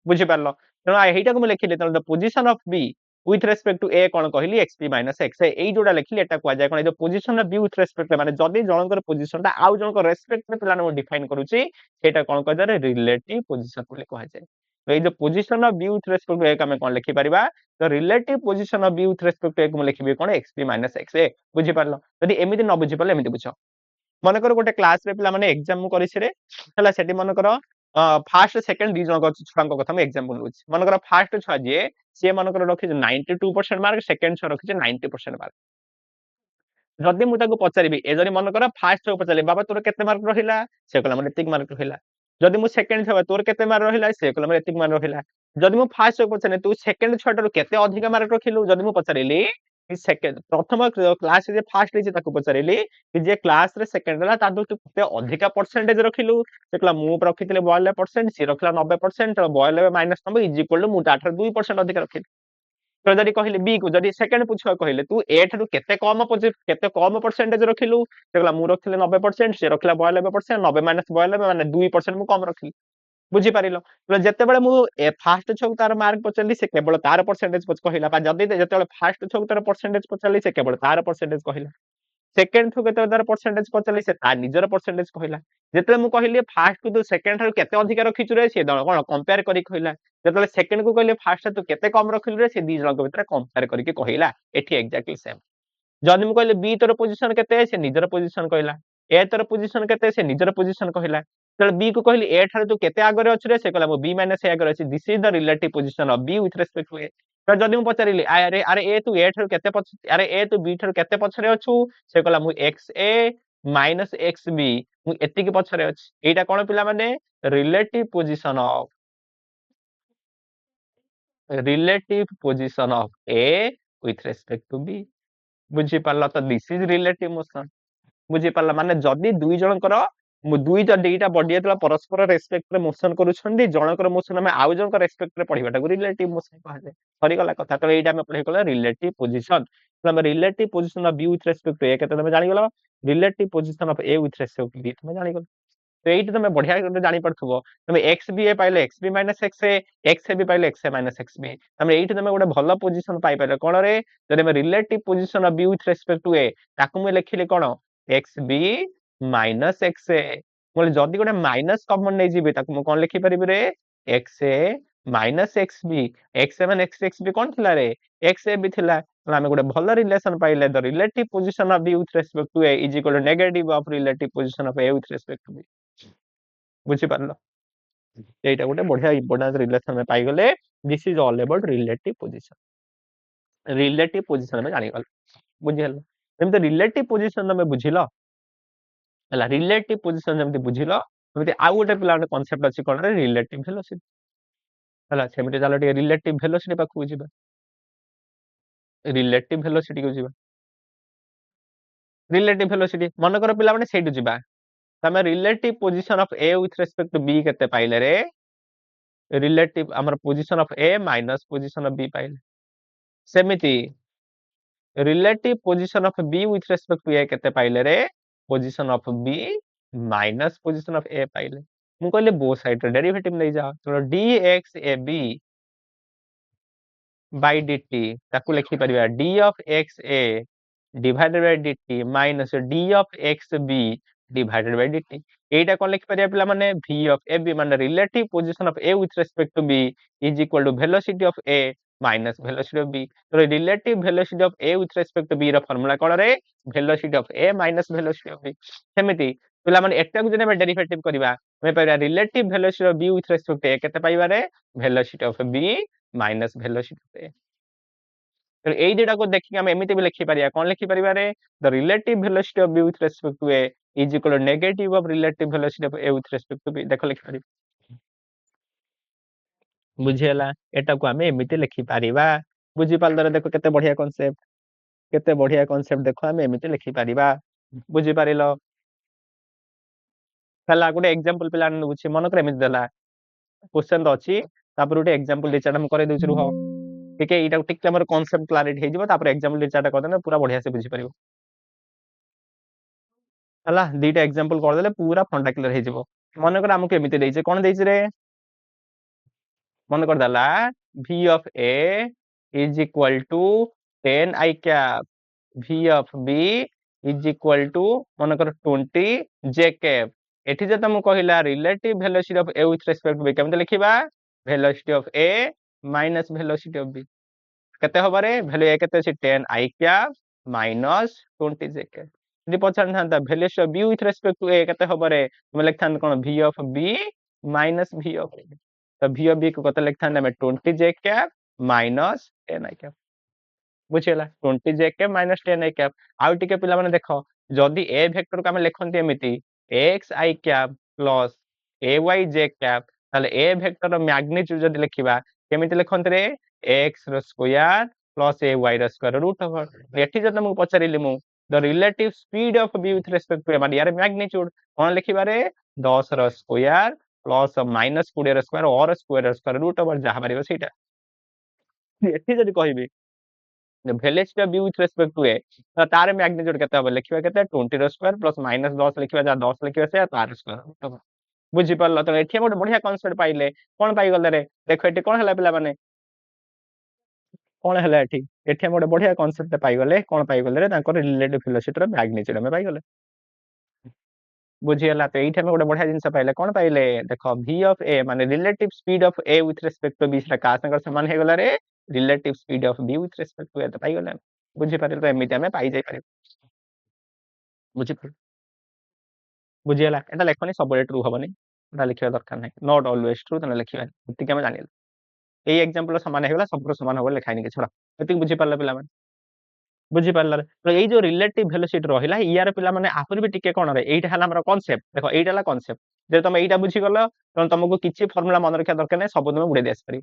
बुझि पारलो तेनो एटा को मु लिखिले त the position of B with respect to a कोन कहली xp minus x एई जोडा लिखली एटा को जाय कोन ए position of b with respect माने जदी जनकर पोजीशन ता आउ जनकर रेस्पेक्ट में पिलाने डिफाइन करूची सेटा कोन कहजा रे रिलेटिव पोजीशन बोले कहा जाय तो ये जो position of B with respect to A हमें कौन लिखि परिबा तो relative position of B with respect to A को लिखिबे कौन xb - xa बुझि पारलो यदि एमिति न बुझि पारले एमिति बुझ मन कर गोटे क्लास रे पिला माने एग्जाम करिछि रे हला सेठी मन कर फर्स्ट सेकंड दी जन छुआंक कथा हम एग्जांपल लउछि मन कर फर्स्ट छुआ जे से मन कर रखि 92% मार्क सेकंड छुआ रखि 90% मार्क जदि मु ताको पचारिबी ए जरि मन कर फर्स्ट छुआ पचारिले बाबा तोर केते मार्क रहिला से कहला मन एतिक मार्क रहिला जदि मु सेकंड छुआ तोर केते मार्क रहिला से कहला मन एतिक मार्क रहिला जदि मु फर्स्ट छुआ पचारे तू सेकंड छुआटर केते अधिक मार्क रखिलु जदि मु पचारिली कि सेकंड प्रथम क्लास जे फर्स्ट जे ताको पचारिली कि जे क्लास रे सेकंड ला ता तू केते अधिका परसेंटेज रखिलु से कहला मु रखितले 92% से रखला 90% 92 माइनस 90 इज इक्वल टू मु ताठर 2% अधिक रखिली तो जदि कहले बी को जदि सेकंड पुछुआ कहले तू ए ठारू केते कम परसेंटेज रखिलु से कहला मु रखिले 90% से रखला 92% 90 माइनस 92 माने 2% मु कम रखिली बुझी पारिलो तो जते बेले मु फर्स्ट छक तार मार्क पचली से केवल तार परसेंटेज पच कहिला बा जदि जते बेले फर्स्ट छक तार परसेंटेज पचली से केवल तार परसेंटेज कहिला सेकंड थु केते तार परसेंटेज पचली से ता निजर परसेंटेज कहिला जते मु कहिली फर्स्ट को तू सेकंड ठारू केते अधिक रखिचु रे से दळ कोन कंपेयर करी कहिला जते सेकंड को कहले फर्स्ट तू केते कम रखिलु रे से दी जणक भितर कंपेयर करी के कहिला एठी एक्जेक्टली सेम जदि मु कहले बी तोर पोजीशन केते से निजर पोजीशन कहिला ए तोर पोजीशन केते से निजर पोजीशन कहिला तो बी को कहली ए ठारे तू केते आगरे अछि रे से कहला मो बी माइनस ए आगरे अछि this is the relative position of B with respect to A तो जदि मु पचारिली अरे अरे ए तू ए ठारे केते पछ अरे ए तू बी ठारे केते पछरे अछु से कहला मु X A minus X B मु एति के पछरे अछि एटा कोन पिला माने relative position of A with respect to B बुझी पारला तो दिस इज रिलेटिव मोशन बुझी पारला माने जदि दुई जनकर मु दुई ज दीटा बॉडी जेतला परस्पर रेस्पेक्ट रे मोशन करूछंदी जनकर मोशन में आउ जनकर रेस्पेक्ट रे पढिबाटा को रिलेटिव मोशन कहले सरी गला कथा तो एटा में पढि गला रिलेटिव पोजीशन तो हम relative position of B with respect to A केते तमे जानि गलो relative position of A with respect to B तमे जानि गलो तो एइट तमे बढ़िया जानि पड़थबो तमे एक्स बी ए पाइले X B minus x A B पाइले X A minus X B तमे एइट तमे गोटे भलो पोजीशन पाइ पाइले कोन रे जदि हम relative position of B with respect to A ताकू मैं लिखिले कोन x B minus x A बोले जदि गोटे माइनस कॉमन नै जिबे ताकू मैं कोन लिखि परिबे रे x A minus X B x A minus X B कोन थिला रे एक्स ए बी थिला हमें गोटे भलो रिलेशन पाइले the relative position of B with respect to A is equal to negative of relative position of A with respect to B बुझी पारलो एटा गोटे बढ़िया इंपोर्टेंट रिलेशन में पाई गले this is all about relative position में जानि गल बुझी हल एमते रिलेटिव पोजीशन में बुझिलो हला रिलेटिव पोजीशन जेमते बुझिलो एमते आ गोटे पिला कांसेप्ट अछि कोन रे रिलेटिव वेलोसिटी हला सेमते चलो टे रिलेटिव वेलोसिटी पाखु जिबा रिलेटिव वेलोसिटी को जिबा रिलेटिव वेलोसिटी मन कर पिला माने सेटु जिबा तमे relative position of A with respect to B केते पाइले रे रिलेटिव हमर position of A minus position of B पाइले सेमिति relative position of B with respect to A केते पाइले रे position of B minus position of A पाइले मु कहले बो साइड रे डेरिवेटिव नै जा तो dx A B by dt ताकू लिखि परिबा d of x a divided by dt minus d of x b divided by dt एटा कोन लिखि परिबा पिला माने v ऑफ a b माने relative position of a with respect to b is equal to velocity of a minus velocity of b तो relative velocity of a with respect to b रो formula कोन रे velocity of a minus velocity of b सेमिति पिला माने एटा को जने डेरिवेटिव करबा मैं पाइबा relative velocity of b with respect to a केते पाइबा रे velocity of b minus velocity of a तो एई डेटा को देखि हम एमिति भी लिखि परिया कोन लिखि परिबा रे the relative velocity of b with respect to a is equal to negative of relative velocity of a with respect to b देखो लिखि परिबा बुझियला एटा को हमें एमिति लिखि परिबा बुझि पाल दरे देखो केते बढ़िया कांसेप्ट देखो हमें एमिति लिखि परिबा बुझि पारिलो हला गोटे एग्जांपल पिला बुझि मन करे एमिति देला क्वेश्चन तो अछि तापर गोटे एग्जांपल दे चाटा हम करे दोछ रुह ठीक है एटा टिक हमर कांसेप्ट क्लैरिटी हे जिवो तापर एग्जांपल दे चाटा कर देना पूरा बढ़िया से बुझि परिबो हला दीटा एग्जांपल कर देले पूरा फंडा क्लियर हे जिवो मन करे हमके एमिति देइछे कोन देइछ रे मन कर दला v of a is equal to 10 I cap v of b is equal to मन कर 20 j cap एठी जे तम कहिला relative velocity of a with respect to b केमते लिखिबा velocity of A minus velocity of B केते हबरे value A केते अछि 10 I cap minus 20 J cap যদি পছান থান্তা velocity of B with respect to A केते हबरे हम लिखथान कोन V of B minus V of A तो V of B को केते लिखथान हम 20 J cap minus 10 I cap बुझिला 20 J cap minus 10 I cap आउ टिके पिला माने देखो जदी A वेक्टर को हम लिखंती एमिति x I cap plus ay j cap ताले A वेक्टर रो मैग्नीट्यूड जदी लिखिबा केमिति लिखंत रे x रो स्क्वायर प्लस ay रो स्क्वायर रूट ओवर एठी जदी हम पचारिली मु the relative speed of b with respect to a माने यार मैग्नीट्यूड कोन लिखिबा रे 10 रो स्क्वायर प्लस माइनस 20 रो स्क्वायर और स्क्वायर रो स्क्वायर रूट ओवर जहा बारिबो सेटा एठी जदी कहिबी velocity of b with respect to a तो तार मैग्नीट्यूड केते हबो लिखिबा केते 20 रो स्क्वायर प्लस माइनस 10 लिखिबा जा 10 लिखिबा से तार स्क्वायर बुझी परलो तो एठी हम बढ़िया कांसेप्ट पाइले कोन पाई गले रे देखो एठी कोन हला पिला माने कोन हला एठी हम बढ़िया कांसेप्ट पाई गले कोन पाई गले रे तांकर रिलेटिव वेलोसिटी रो मैग्नीट्यूड हम पाई गले बुझी हला तो एठी हम बढ़िया जिंस पाइले कोन पाइले देखो v of a माने relative speed of a with respect to b सेटा का संगर समान हे गला रे relative speed of b with respect to a तो पाई गले बुझी पारे तो एमिति हमें पाई जाई पारे बुझी पारे बुझी हला एटा लेखनी सब ट्रू हबनी एटा लिखिबा दरकार नै नॉट ऑलवेज ट्रू तने लिखिबा एति के हम जानिल ए एग्जांपल समान हे गला सब समान होबो लिखाइनी के छोड़ा एति बुझी पारला पिला माने बुझी पारला तो एई जो रिलेटिव वेलोसिटी रहिला यार पिला माने आपर भी टिके कोन रे एइटा हला हमर कांसेप्ट देखो एइटा हला कांसेप्ट जे तुम एइटा बुझी गलो त तुमको किछि फार्मूला मन रखिया दरकार नै सब तुम उड़े देस पारी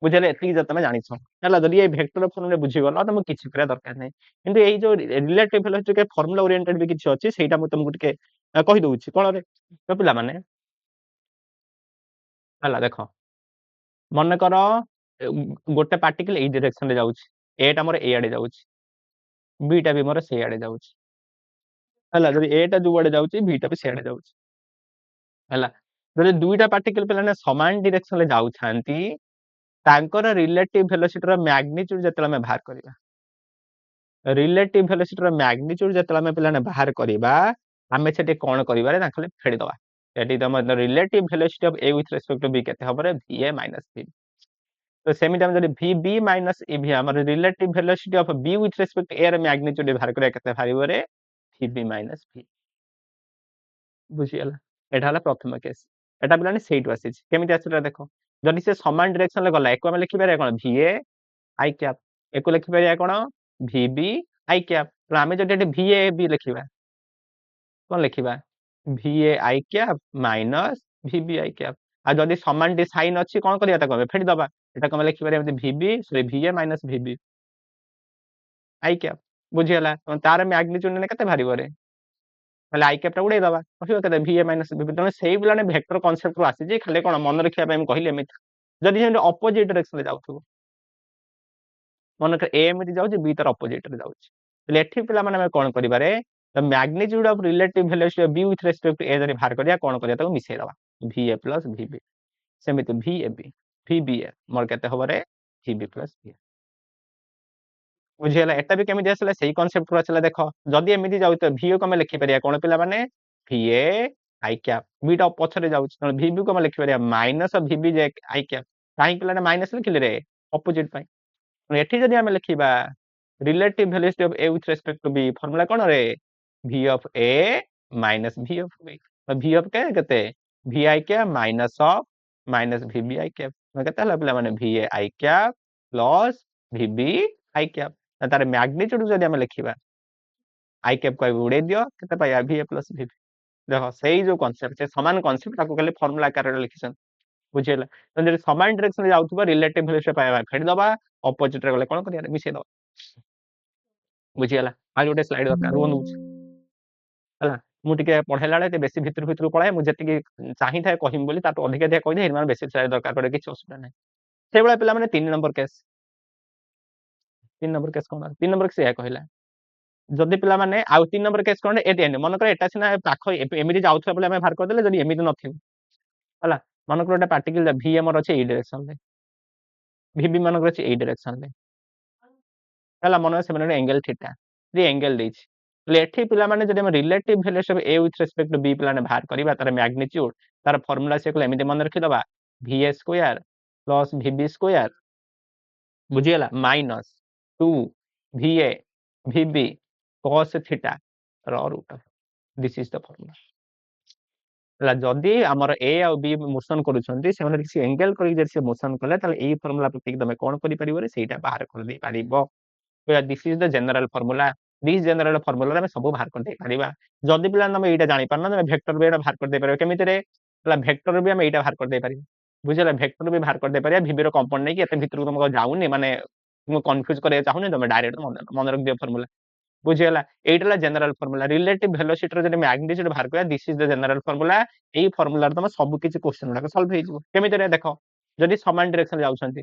बुझले एति जे तुम जानि छ हला जदी ए वेक्टर फॉर्मूला बुझी गलो तुम किछि करे दरकार नै किंतु एई जो रिलेटिव वेलोसिटी के फार्मूला ओरिएंटेड भी किछि अछि सेटा मु तुमको टिके कहि दउछि कोन रे तो पिला माने हला देखो मन करो गोटे पार्टिकल एई डायरेक्शन रे जाउछि ए टा मोर ए आडे जाउछि बी टा भी मोर से आडे जाउछि हला जदी ए टा जो आडे जाउछि बी टा भी से आडे जाउछि हला जदी दुईटा पार्टिकल पिलाने समान डायरेक्शन रे जाउछांती तांकर रिलेटिव वेलोसिटी रो मैग्नीट्यूड जतला में बाहर करिबा रिलेटिव वेलोसिटी रो मैग्नीट्यूड जतला में पिलाने बाहर करिबा हमें सेटे कोन करिबा रे तांखले फेडी दवा सेटी तम relative velocity of a with respect to b केते हबरे va माइनस v तो सेमी टाइम जदी vb माइनस ev हमर relative velocity of b with respect a रे मैग्नीट्यूड बाहर करे केते भारिबो रे vb माइनस v बुझियला एटा हला प्रथम केस एटा पिलाने सेट आसीछ केमिति आसीला देखो जदी से समान डायरेक्शन ले गला एको हम लिखि बारे कोन va i कैप एको लिखि बारे कोन vb i कैप तो हमें जदी vab लिखिबा कोन लिखिबा va i cap minus vb i cap आ जदी समान डी साइन अछि कोन करिया ताको फेडी दबा एटा कम लिखि बारे vb sorry va minus vb i cap बुझियला तार मैग्नीट्यूड ने कते भारी बरे ताले आई कैप टा उड़े दबा कहियो केते va माइनस vb तने सेही बिलाने वेक्टर कांसेप्ट रो आसी जे खाली कोन मन रखिया पे हम कहिले एमित जदी जे ऑपोजिट डायरेक्शन ले जाउथबो मन के a एमिति जाउछि b तार ऑपोजिट रे जाउछि तले एठी पिला माने हम कोन करिबारे the magnitude of relative velocity of b with respect to a जदी बाहर करिया कोन करिया ताको मिसै दबा va plus vb सेमिति vab vba मोर केते होबरे vb प्लस va बुझियला एटा भी केमिति आसला सेही कांसेप्ट रो आसला देखो जदी एमिति जाउ त v को हम लिखि परिया कोन पिला माने va i कैप b टा पछरे जाउ त vb को हम लिखि परिया minus vb J i cap काहे पिला ने माइनस लिखिले रे ऑपोजिट पाई एठी जदी हम लिखिबा relative velocity of a with respect to b formula कोन रे v of a minus v of b तो v ऑफ के केते vi के minus of minus vb i cap केते हला पिला माने va i cap plus vb i cap तार मैग्नीट्यूड जदी हम लिखिबा i कैप को उड़े दियो केते पाया va प्लस vb देखो सेही जो कांसेप्ट है समान कांसेप्ट ताको खाली फार्मूला आकार रे लिखिसन बुझियला तो जदी समान डायरेक्शन रे जाउथबा रिलेटिव वेलोसिटी पाया फेडी दबा ऑपोजिट रे गले कोन करिया मिसै दबा बुझियला आ जोटे स्लाइड दरकार रोनु हला मु टिके पढेला रे बेसी भितर भितर पळाय मु जति कि चाहि थाए कहिम बोली तातो अधिक अधिक कहि दे माने बेसी स्लाइड दरकार पड़े किछ असुविधा नै से बेला पिला माने 3 नंबर केस 3 नंबर केस कोन 3 नंबर केस या कहिला जदी पिला माने आ 3 number case cone A then मन कर एटा सिना पाखो एमिति जाउथबा बोले हम बाहर कर देले जदी एमिति नथिबो हला मन कर एटा पार्टिकल v हमर अछि ए डायरेक्शन रे vb मन कर अछि ए डायरेक्शन रे हला मन से माने एंगल थीटा जे एंगल देछि ले एठी पिला माने जदी हम relative velocity of a with respect to b पिला ने बाहर करबा तार मैग्नीट्यूड तार फार्मूला से को एमिति मन रखि दबा va square plus VB square बुझीगला minus 2 VA VB cos theta root of this is the formula जदि आमर ए आ बी मोशन करूछंती से किसी एंगल कर मोशन कले यही फॉर्मूला प्रति तुम कौन कर बाहर कर दे पारिबो this is the general formula this general formula में सब बाहर कर दे पारिबा जदि पिला तुम एटा जानि पारना तुम वेक्टर भी एटा बाहर कर दे पारिबो केमिति रे वेक्टर भी हम एटा बाहर कर दे पारिबो बुझला वेक्टर भी बाहर कर दे पारिबा VB रो कंपोनेंट नहीं कि एते भितर तुमको जाउनी माने तुम कंफ्यूज करे चाहुनी तुम डायरेक्ट मन रख दियो फॉर्मूला बुझीगला एटा जनरल फॉर्मूला रिलेटिव वेलोसिटी रो जे मैग्नीट्यूड बाहर करया this is the general formula AE formula तुम सब किछि क्वेश्चन गुडा सॉल्व हे जिवो केमिति रे देखो जदि समान डायरेक्शन जाउछंती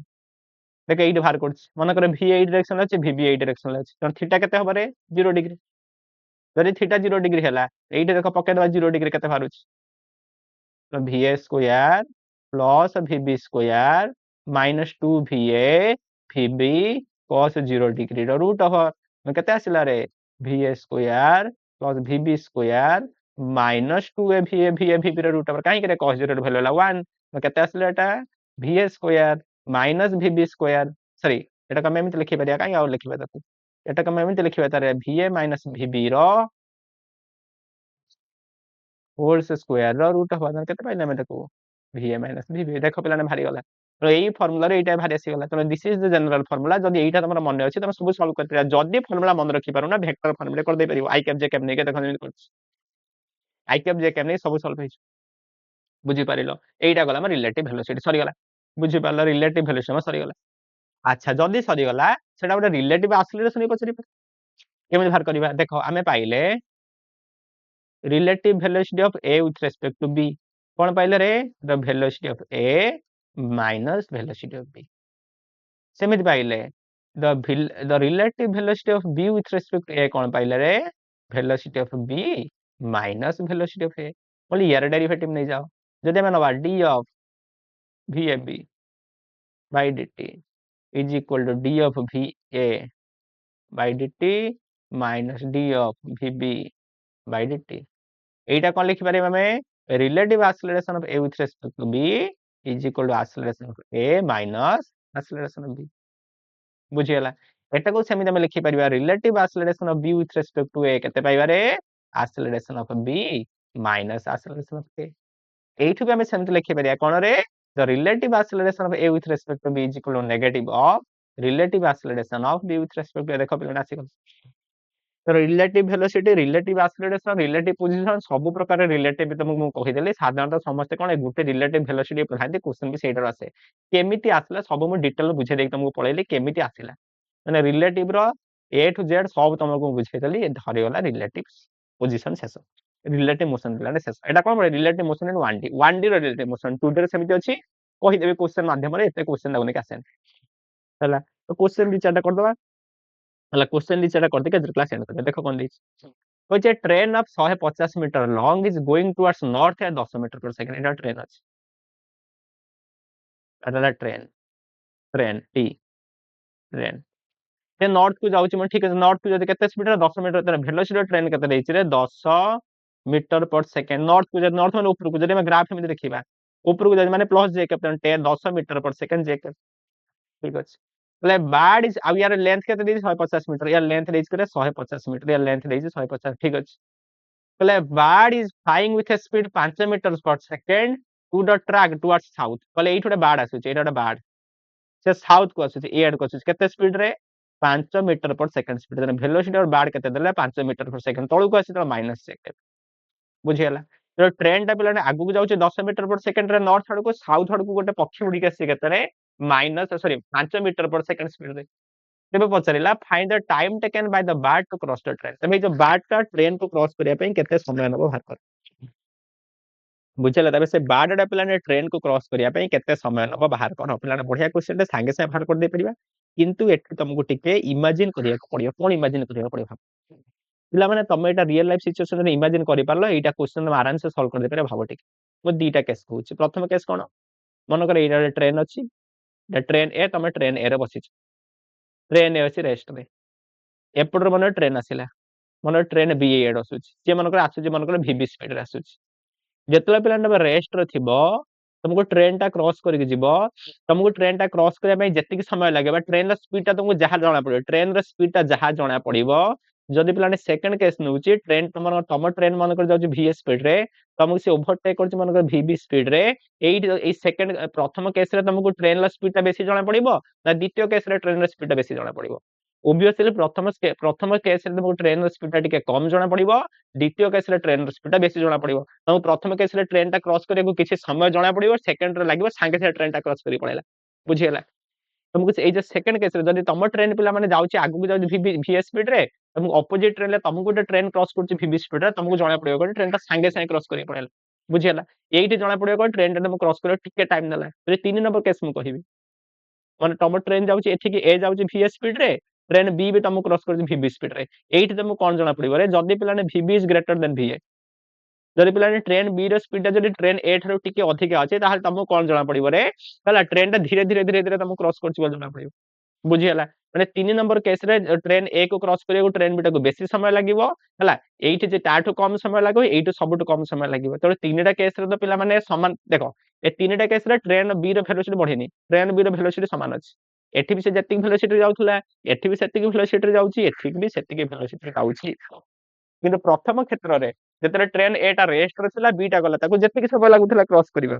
देख एइट बाहर करछि मन करे V एई डायरेक्शन अछि VB एई डायरेक्शन अछि त थीटा केते हबरे 0 डिग्री जदि थीटा 0 डिग्री हला एइट देखो पके दबा 0 डिग्री केते बाहर अछि तो VA square plus VB square minus 2VA VB cos 0 degree रो रूट ओवर केते आसिला रे VA square plus VB square minus 2A VA VB रो रूट ओवर काहे करे cos 0 रो वैल्यू होला 1 केते आसिला एटा VA square minus VB square sorry एटा कम एमिति लिखि परिया काहे और लिखिबा ताकू एटा कम एमिति लिखिबा तारे VA माइनस VB रो whole square rho root over केते पाइले हम ताकू VA माइनस VB देखो पिलाने भारी गला तो यही फॉर्मूला रे एटा भारी आसी गला तो this is the general formula जदी एटा तमरा मन अछि तम सब सॉल्व करते जदी फॉर्मूला मन रखि पारो ना वेक्टर फॉर्मूला कर दे परियो आई कैप जे कैप नै के देखो आई कैप जे कैप नै सब सॉल्व हे बुझी पारिलो एटा गला हम रिलेटिव वेलोसिटी सरी गला बुझी पारलो रिलेटिव वेलोसिटी हम सरी गला अच्छा जदी सरी गला सेटा गोटे रिलेटिव एक्सेलरेशन पचरी केमे बाहर करबा देखो आमे पाइले relative velocity of A with respect to B कौन पाइले रे the velocity of A minus velocity of B सेमिति पाइले the relative velocity of B with respect to A कौन पाइले रे velocity of B minus velocity of A बोली यार derivative नहीं जाओ जदि हम नबा d of VAB by dt is equal to d of VA by dt minus d of VB by dt एटा कौन लिखि पारे हमें relative acceleration of A with respect to B is equal to acceleration of A minus acceleration of B बुझियला एटा को सेमिति हम लिखि परिबा relative acceleration of B with respect to A केते पाइबा रे acceleration of B minus acceleration of A एठु भी हम सेमिति लिखि परिया कोन रे the relative acceleration of A with respect to B is equal to negative of relative acceleration of B with respect to A देखो पिलना आसी तो relative velocity relative acceleration relative position सब प्रकार रिलेटिव तुमको कहि देले साधारणतः समस्त कोन गुटे रिलेटिव वेलोसिटी पढ़ाते क्वेश्चन भी सेटर आसे केमिति आसला सब मु डिटेल बुझे देख तुमको पळैले केमिति आसिला माने रिलेटिव रो ए टू जेड सब तुमको बुझे देली धरि वाला रिलेटिव पोजीशन शेष रिलेटिव मोशन दिला शेष एटा कोन relative motion in 1D 1D रो रिलेटिव मोशन 2D रो समिति अछि कहि देबे क्वेश्चन माध्यम रे एते क्वेश्चन लागने का आसे हला तो क्वेश्चन भी चारटा कर दबा हला क्वेश्चन दी सेटा करते के क्लास एंड करते देखो कोन दी कोइ train of 150 meter long is going towards north या 10 मीटर पर सेकंड एटा ट्रेन अछि एटा ट्रेन ट्रेन टी ट्रेन से नॉर्थ को जाउची मन ठीक है नॉर्थ को जदि केते स्पीड रे 10 मीटर तर वेलोसिटी ट्रेन केते देछि रे 10 मीटर पर सेकंड नॉर्थ को जदि नॉर्थ माने ऊपर को जदि मैं ग्राफ में देखिबा ऊपर को जदि माने plus J capital 10 metre per second जे ठीक अछि ले बाड इज अब यार लेंथ केते देछि 150 मीटर यार लेंथ देछि करे 150 मीटर यार लेंथ देछि 150 ठीक अछि ले bird is flying with a speed 5 metre per second to the track towards south ले एठोडे बाड आसु छै एटा बाड से साउथ को आसु छै ए एड को आसु केते स्पीड रे 5 मीटर पर सेकंड स्पीड देने वेलोसिटी और बाड केते देले 5 मीटर पर सेकंड तळु को आसी त माइनस सेकंड बुझियला तो ट्रेन टा पिलाने आगु को जाउ छै 10 मीटर पर सेकंड रे नॉर्थ साइड को साउथ साइड को गोटे पक्षी उडी के आसी केते रे minus sorry 5 metre per second speed रे तेबे पचरिला find the time taken by the bird to cross the train तबे जो बार्ड का ट्रेन को क्रॉस करिया पई केते समय नबो बाहर कर बुझला तबे से बार्ड डा पिलाने ट्रेन को क्रॉस करिया पई केते समय नबो बाहर कर पिलाने बढ़िया क्वेश्चन दे संगे से बाहर कर दे परिबा किंतु एठी तुमको टिके इमेजिन करिया पड़ियो कोन इमेजिन करिया पड़ियो पिला माने तमे एटा रियल लाइफ सिचुएशन रे इमेजिन करि पारलो एटा क्वेश्चन हम आराम से सॉल्व कर दे पारे भाबो टिके मो दीटा केस कहूची प्रथम केस कोन मन कर एटा ट्रेन अछि ट्रेन ए तमे ट्रेन ए रे बसिछ ट्रेन ए अछि रेस्ट रे एपटर मन ट्रेन आसिला मन ट्रेन बी एड आसुची जे मन कर आसुची मन कर VB स्पीड रे आसुची जेतला पिला नबे रेस्ट रे थिबो तुमको ट्रेन टा क्रॉस करके जीव तुमको ट्रेन टा क्रॉस करने जितनी समय लगे ट्रेन स्पीड तुमको जहाँ जना पड़ो ट्रेन स्पीड जहाँ जना पड़ो जदि पे सेकंड केस नौ ट्रेन तुम ट्रेन मन कर भीए स्पीड रे तुमको सी ओभरटेक कर मन भीबी स्पीड रे सेकंड प्रथम केस रे तुमको ट्रेन स्पीड बेसी जना पड़ो ना द्वितीय केस रे ट्रेन स्पीड बेसी जना पड़ो ओबियसली प्रथम केस रे तुमको ट्रेन स्पीड टिके कम जना पड़ो द्वितीय केस रे ट्रेन स्पीड बेसी जना पड़ो तुमको प्रथम केस रे ट्रेन टा क्रॉस करने को किसी समय जना पड़ो सेकंड रे लगे सांगे सागे ट्रेन टा क्रॉस कर पड़ेगा बुझीगला तुमको जो सेकंड केस रे जदि तुम ट्रेन पिला माने जाउची आगु को जाउची वी स्पीड रे तुमको ऑपोजिट ट्रेन ले तुमको गोटे ट्रेन क्रॉस करची वी स्पीड रे तुमको जना पड़ो कि ट्रेन टा सांगे सांगे क्रॉस कर पड़ेला बुझीगला एठी जना पड़ो कि ट्रेन टा तुम क्रॉस कर टिके टाइम देला तो 3 नंबर केस मु कहिबी माने तुम ट्रेन जाउची एठी कि ए जाउची वी स्पीड रे ट्रेन बी भी तुमको क्रॉस करची वी स्पीड रे एठी तुमको कोन जना पड़ो रे जदि पिला ने v is greater than v जदि पिला ने ट्रेन बी रो स्पीड जदि ट्रेन ए ठारो टिके अधिक अछि ताहाल तुमको कोन जना पड़ो रे हला ट्रेन टा धीरे धीरे धीरे धीरे तुमको क्रॉस करची जना पड़ो बुझीगला माने 3 नंबर केस रे ट्रेन ए को क्रॉस करियो ट्रेन बी को बेसी समय लागिवो हला एठी जे ताठो कम समय लागो एठो सबटो कम समय लागिवो तो तीनटा केस रे तो पिला माने समान देखो ए तीनटा केस रे ट्रेन बी रो वेलोसिटी बढ़ेनी ट्रेन बी रो वेलोसिटी समान अछि एठी भी से जतिक वेलोसिटी जाउथला एठी भी सेतिक वेलोसिटी जाउची एठी भी सेतिक वेलोसिटी जाउची किंतु प्रथम क्षेत्र रे जेतरे ट्रेन ए टा रेस्ट रे थिला बी टा गला ताको जतिक समय लागुथला क्रॉस करिबा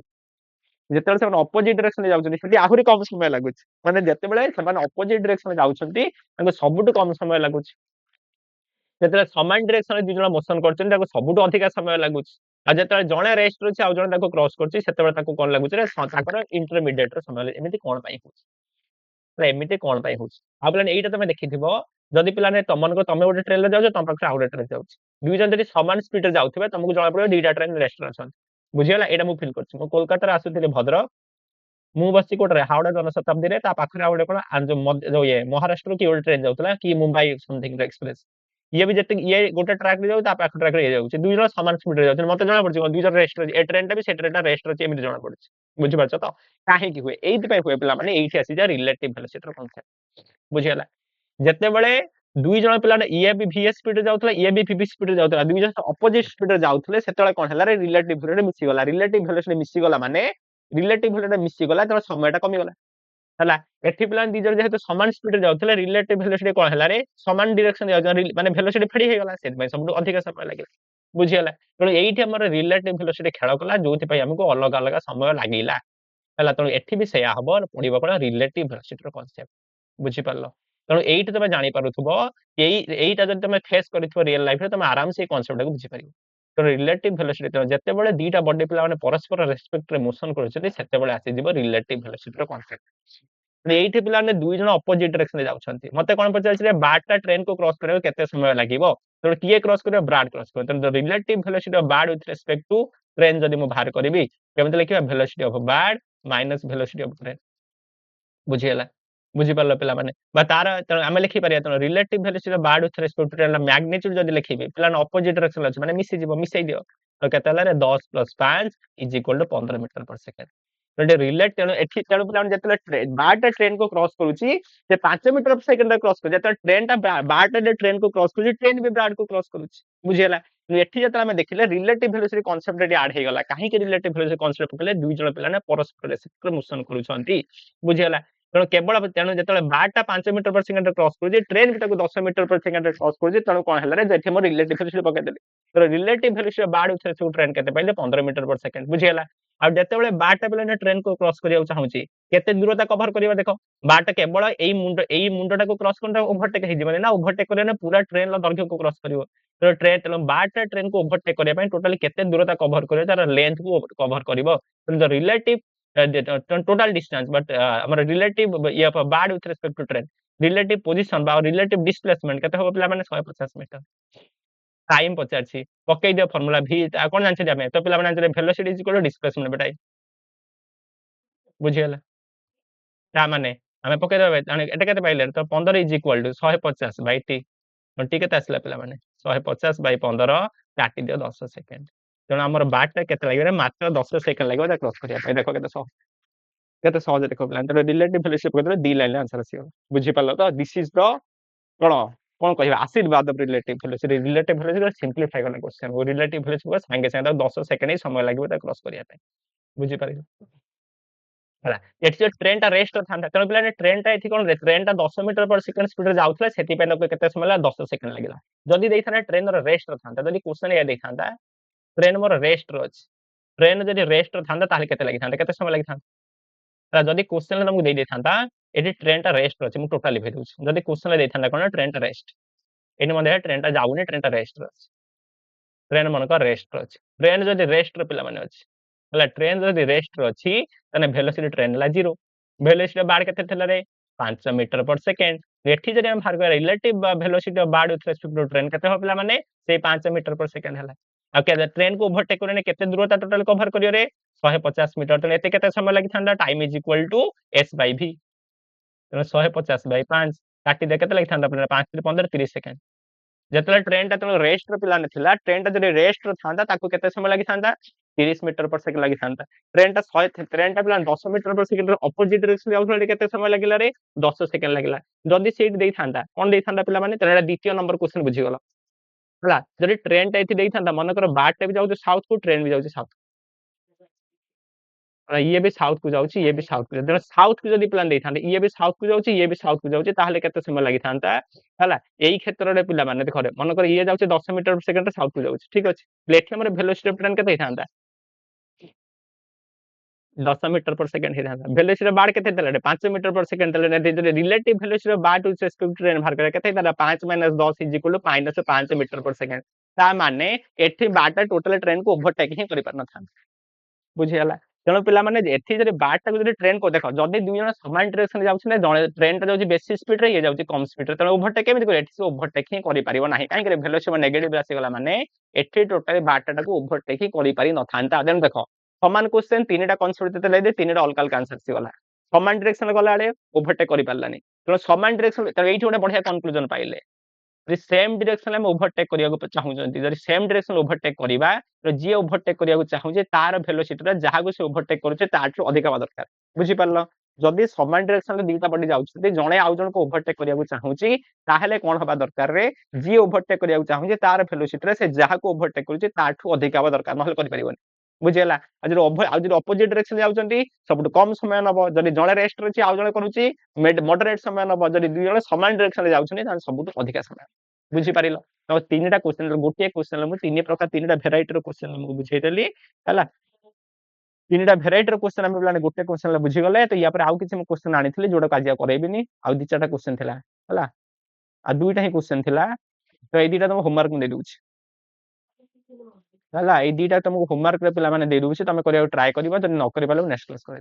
जेतेबेले से अपोजिट डायरेक्शन जाउछन्ती सेठी आहुरी कम समय लागुछ माने जेतेबेले से अपोजिट डायरेक्शन जाउछन्ती ताको सबुटु कम समय लागुछ जेतेबेले समान डायरेक्शन दि जण मोशन करछन्ती ताको सबुटु अधिक समय लागुछ आ जेतेबेले जणे रेस्ट रहछि आ जणे ताको क्रॉस करछि सेतेबेले ताको कोन लागुछ रे ताकर इंटरमीडिएट रे समय एमिति कोन पई होछ एमिति कोन पई होछ आ प्लान एटा तमे देखिथिबो जदि पिलाने तमन को तमे गोटे ट्रेन ले जाउछ तम पाखरे आउटे ट्रेन जाउछ दुई जण जदि समान स्पीड रे जाउथिबे तुमको जणा पड़ो दुईटा ट्रेन रेस्ट रे अछन बुझियला एटा मु फील करछि मु कोलकाता रे आसुथिले भद्रक मु बसी कोटरे हावड़ा जनशताब्दी रे ता पाखरे आउटे कोन जो ये महाराष्ट्र की गोटे ट्रेन जाउतला कि मुंबई समथिंग एक्सप्रेस ये भी जते ये गोटे ट्रैक रे जाउ ता पाख ट्रैक रे जाउ दुई जण समान स्पीड रे जाउ मते जणा पड़छि दुई जण रेस्ट रे ए ट्रेन टा भी से ट्रेन टा रेस्ट रे एमिति जणा पड़छि बुझि पारछ तो काहे कि हुए एइति पय हुए पिला माने एइति आसी जा रिलेटिव वेलोसिटी रो कांसेप्ट बुझियला जते बेले दुई जण पिला ने ये भी वी स्पीड रे जाउतला ये भी वी स्पीड रे जाउतला दुई जण अपोजिट स्पीड रे जाउतले सेतले कोन हला रे रिलेटिव वेलोसिटी मिसी गला रिलेटिव वेलोसिटी मिसी गला माने रिलेटिव वेलोसिटी मिसी गला त समयटा कमी गला हला एठी पिला दी जण जेहेतु समान स्पीड रे जाउतले रिलेटिव वेलोसिटी कोन हला रे समान डायरेक्शन जाउ माने वेलोसिटी फेडी हे गला सेत पय सबटु अधिक समय लागिला बुझियला त एठी हमर रिलेटिव वेलोसिटी खेळ कला जोथि पय हमको अलग अलग समय लागिला हला त एठी भी सेया हबो पडिबो कोन रिलेटिव वेलोसिटी रो कांसेप्ट बुझि पारलो त एठी तमे जानि पारुथबो एइटा जदि तमे फेस करिथबो रियल लाइफ रे तमे आराम से कांसेप्ट को बुझि पारिबो तो रिलेटिव वेलोसिटी तो जते बेले दीटा बॉडी पिला माने परस्पर रेस्पेक्ट रे मोशन करछथि सेते बेले आसी जिवो रिलेटिव वेलोसिटी रो कांसेप्ट एइठी पिला ने दुई जण अपोजिट डायरेक्शन रे जाउछन्ती मते कोन पचारछि रे बारटा ट्रेन को क्रॉस करे केते समय लागिवो तो किए क्रॉस करे ब्राड क्रॉस करे तो relative velocity of bird with respect to train जदि मु बाहर करबी केमते लिखिबा velocity of bird minus velocity of train बुझियला बुझि पारलो पिला माने बा तार आमे लिखि पारिया त relative velocity of bird with respect to train magnitude जदि लिखिबे पिला ने अपोजिट डायरेक्शन अछि माने मिसि जिवो मिसै दियो तो केते हला रे 10 + 5 = 15 मीटर पर सेकंड तो रिलेट तेनो एठी तेनो पिला जतले बारटा ट्रेन को क्रॉस करूची से 5 मीटर पर सेकंड क्रॉस कर जतले ट्रेन टा बारटा ट्रेन को क्रॉस करूची ट्रेन भी बार्ड को क्रॉस करूची बुझियला एठी जतले हम देखिले रिलेटिव वेलोसिटी कांसेप्ट रे ऐड हे गला काहे कि रिलेटिव वेलोसिटी कांसेप्ट पकले दुई जण पिला ने परस्पर रेस्पेक्ट मोशन करूछंती बुझियला तेणु केवल तेणु जो बारटा 5 मीटर पर सेकंड क्रॉस कर ट्रेन भी 10 मीटर पर सेकंड क्रॉस कर तेणु कौन है रिलेटिव वेलोसिटी पकईदेली तो रिलेटिव वेलोसिटी बार्ड ट्रेन के 15 मीटर पर सेकंड बुझीगला आ जिते बारटा पे ट्रेन को क्रॉस करिया चाहूची केते दूरता कवर करिया देखो बारटा केवल एई मुंडटा को क्रॉस करना ओवरटेक हे जिवने ना ओवरटेक करने पूरा ट्रेन लो दैर्घ्य को क्रॉस करिवो तो ट्रेन तेणु बारटा ट्रेन को ओवरटेक करिया पय टोटली केते दूरता कवर करियो तार लेंथ को कवर करिवो तो रिलेटिव total distance but हमर रिलेटिव ये bird with respect to train relative position बा रिलेटिव डिस्प्लेसमेंट केते हो पिला माने 150 मीटर टाइम पचारछि पकई दियो फार्मूला v कोन जानछि हमें तो पिला माने velocity is equal to displacement बेटा बुझियला ता माने हमें पकई देबे एटा केते पाइले तो 15 is equal to 150 by t t केते आसला पिला माने 150 बाय 15 काटि दियो 10 सेकंड तेणु हमर बारटा केते लागबे मात्र 10 सेकंड लागबे क्रॉस करिया पय देखो केते सहज देखो प्लान तो रिलेटिव वेलोसिटी पकड़ दी लाइन आंसर आसीगला बुझि पालो तो दिस इज द कोन कोन कहबा आशीर्वाद ऑफ रिलेटिव वेलोसिटी सिंपलीफाई करना क्वेश्चन वो रिलेटिव वेलोसिटी को संगे संगे 10 सेकंड ही समय लागबे ता क्रॉस करिया पे बुझी पारिल ହେଲା ଏଠି ଯୋଉ ଟ୍ରେନଟା ରେଷ୍ଟ ଥାନ୍ତା ତେଣୁ ପିଲାମାନେ ଟ୍ରେନଟା ଏଠି କଣ ଟ୍ରେନଟା 10 ମିଟର पर सेकंड ସ୍ପିଡରେ ଯାଉଥିଲା ସେଥିପାଇଁ ଲୋକ କେତେ ସମୟ ଲାଗିଲା 10 ସେକେଣ୍ଡ ଲାଗିଲା ଯଦି ଦେଇଥାନ୍ତା ଟ୍ରେନର ରେଷ୍ଟ ଥାନ୍ତା ଯଦି କ୍ୱେଶ୍ଚନ ଏୟା ଦେଇଥାନ୍ତା ट्रेन मोर रेस्ट रो अछि ट्रेन जदि रेस्ट थांदा ताले केते लागि केते समय लागि थांदा जदि क्वेश्चन तुमको दे दे थांदा एटी ट्रेन टा रेस्ट रो अछि मु टोटली भे दउछि जदि क्वेश्चन दे थांदा कोन ट्रेन टा रेस्ट एने मध्ये ट्रेन टा जाउनी ट्रेन टा रेस्ट रो अछि ट्रेन मन का रेस्ट रो अछि ट्रेन जदि रेस्ट रो पिला माने अछि हला ट्रेन जदि रेस्ट रो अछि तने वेलोसिटी ट्रेन ला 0 वेलोसिटी बाड केते थला रे 5 मीटर पर सेकंड एठी जदि हम भार रिलेटिव वेलोसिटी ऑफ बाड विथ रेस्पेक्ट टू ट्रेन केते हो पिला माने से 5 मीटर पर सेकंड हला आ के ट्रेन को ओवरटेक करने केते दूरता टोटल कवर करियो रे 150 मीटर तो एते केते समय लागि थांदा time is equal to s by v तो 150 बाय 5 काटी दे केते लागि थांदा 5 से 15 30 सेकंड जतले ट्रेन ता तो रेस्ट रो पिला नथिला ट्रेन ता जदि रेस्ट रो थांदा ताको केते समय लागि थांदा 30 मीटर पर सेकंड लागि थांदा ट्रेन ता 100 ट्रेन ता पिला 10 metre per second row opposite direction जाउथले केते समय लागिला रे 10 सेकंड लागिला जदि सीट देई थांदा कोन देई थांदा पिला माने तेरा द्वितीय नंबर क्वेश्चन बुझी गला हला जदि ट्रेन ता एथि देई थांदा मन कर बाट टे भी जाउ साउथ को ट्रेन भी जाउ साउथ ये भी साउथ को जाउची ये भी साउथ को जदि साउथ को जदि प्लान देई थांदे ये भी साउथ को जाउची ये भी साउथ को जाउची ताहले केते समय लागि थांता हला एई क्षेत्र रे पिला माने देखो मन कर ये जाउची 10 मीटर पर सेकंड साउथ को जाउची ठीक अछि प्लेटफॉर्म रे वेलोसिटी ऑफ ट्रेन केते ही थांता 10 मीटर पर सेकंड ही थांता वेलोसिटी बाड केते देले 5 मीटर पर सेकंड देले रिलेटिव वेलोसिटी बाड विथ रिस्पेक्ट टू ट्रेन भार करे केते देला 5 - 10 -5 मीटर पर सेकंड ता माने एठी बाटा टोटल ट्रेन को ओवरटेक ही करि पर न था बुझियाला तेणु पिला माने एथि जदि बाटा को जदि ट्रेन को देखो जदि दुई जन समान डायरेक्शन जाउछ ने जणे ट्रेन ता जाउछ बेसी स्पीड रे ये जाउछ कम स्पीड रे तेणु ओवरटेक केमिति करे एथि से ओवरटेक ही करि परिबो नाही काहे करे वेलोसिटी नेगेटिव आसी गला माने एथि टोटल बाटा को ओवरटेक ही करि पारि न थांता देन देखो समान क्वेश्चन तीनटा कन्सेप्ट देते ले तीनटा अलग अलग आंसर सी गला समान डायरेक्शन गला आले ओवरटेक करि पारलानी तेणु समान डायरेक्शन एठी गोटे बढ़िया कंक्लूजन पाइले जदि सेम डायरेक्शन में ओवरटेक करिया चाहूचंती जदि सेम डायरेक्शन ओवरटेक करबा तो जी ओवरटेक करिया चाहूचे तार वेलोसिटी रे जहागु से ओवरटेक करूचे ताठु अधिक बा दरकार बुझी पारलो जदि समान डायरेक्शन रे दीटा बडी जाउछते जणे आउ जण को ओवरटेक करिया चाहूची ताहेले कोन हबा दरकार रे जी ओवरटेक करिया चाहूचे तार वेलोसिटी रे से जहागु ओवरटेक करूचे ताठु अधिक बा दरकार नहले करि परिबोनी बुझियला आ जदि अपोजिट डायरेक्शन जाउचंती सबटु कम समय नबो जदि जणे रेस्ट रहची आउ जणे करूची मॉडरेट समय नबो जदि दुई जण समान डायरेक्शन रे जाउछनी तान सबटु अधिक समय बुझी पारिलो तो तीनटा क्वेश्चन गोटे क्वेश्चन मु तीन प्रकार तीनटा वेराइटी रो क्वेश्चन मु बुझेइ देली हला तीनटा वेराइटी रो क्वेश्चन हम प्लान गोटे क्वेश्चन ले बुझी गले तो या पर आउ किछि मु क्वेश्चन आनिथिली जोडा काजिया करैबिनी आउ दि चारटा क्वेश्चन थिला हला आ दुईटा ही क्वेश्चन थिला तो ए दिटा तुम होमवर्क में दे दूछि हला ए दिटा तुमको होमवर्क रे पिला माने दे दूछि तमे करिया ट्राई करबा जदि न करि पालो नेक्स्ट क्लास करे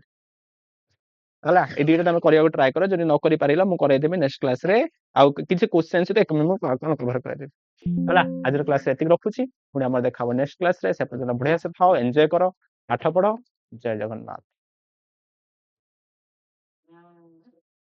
हला ए दिटा तमे करिया ट्राई करो जदि न करि पारिला मु करे देबे नेक्स्ट क्लास रे आउ किछि क्वेश्चन से एक मिनिट कोन कवर करे देबे हला आज रो क्लास एतिक रखुछि पुणी हमर देखाबो नेक्स्ट क्लास रे से पर्यंत बढ़िया से थाओ एन्जॉय करो पाठ पढ़ो जय जगन्नाथ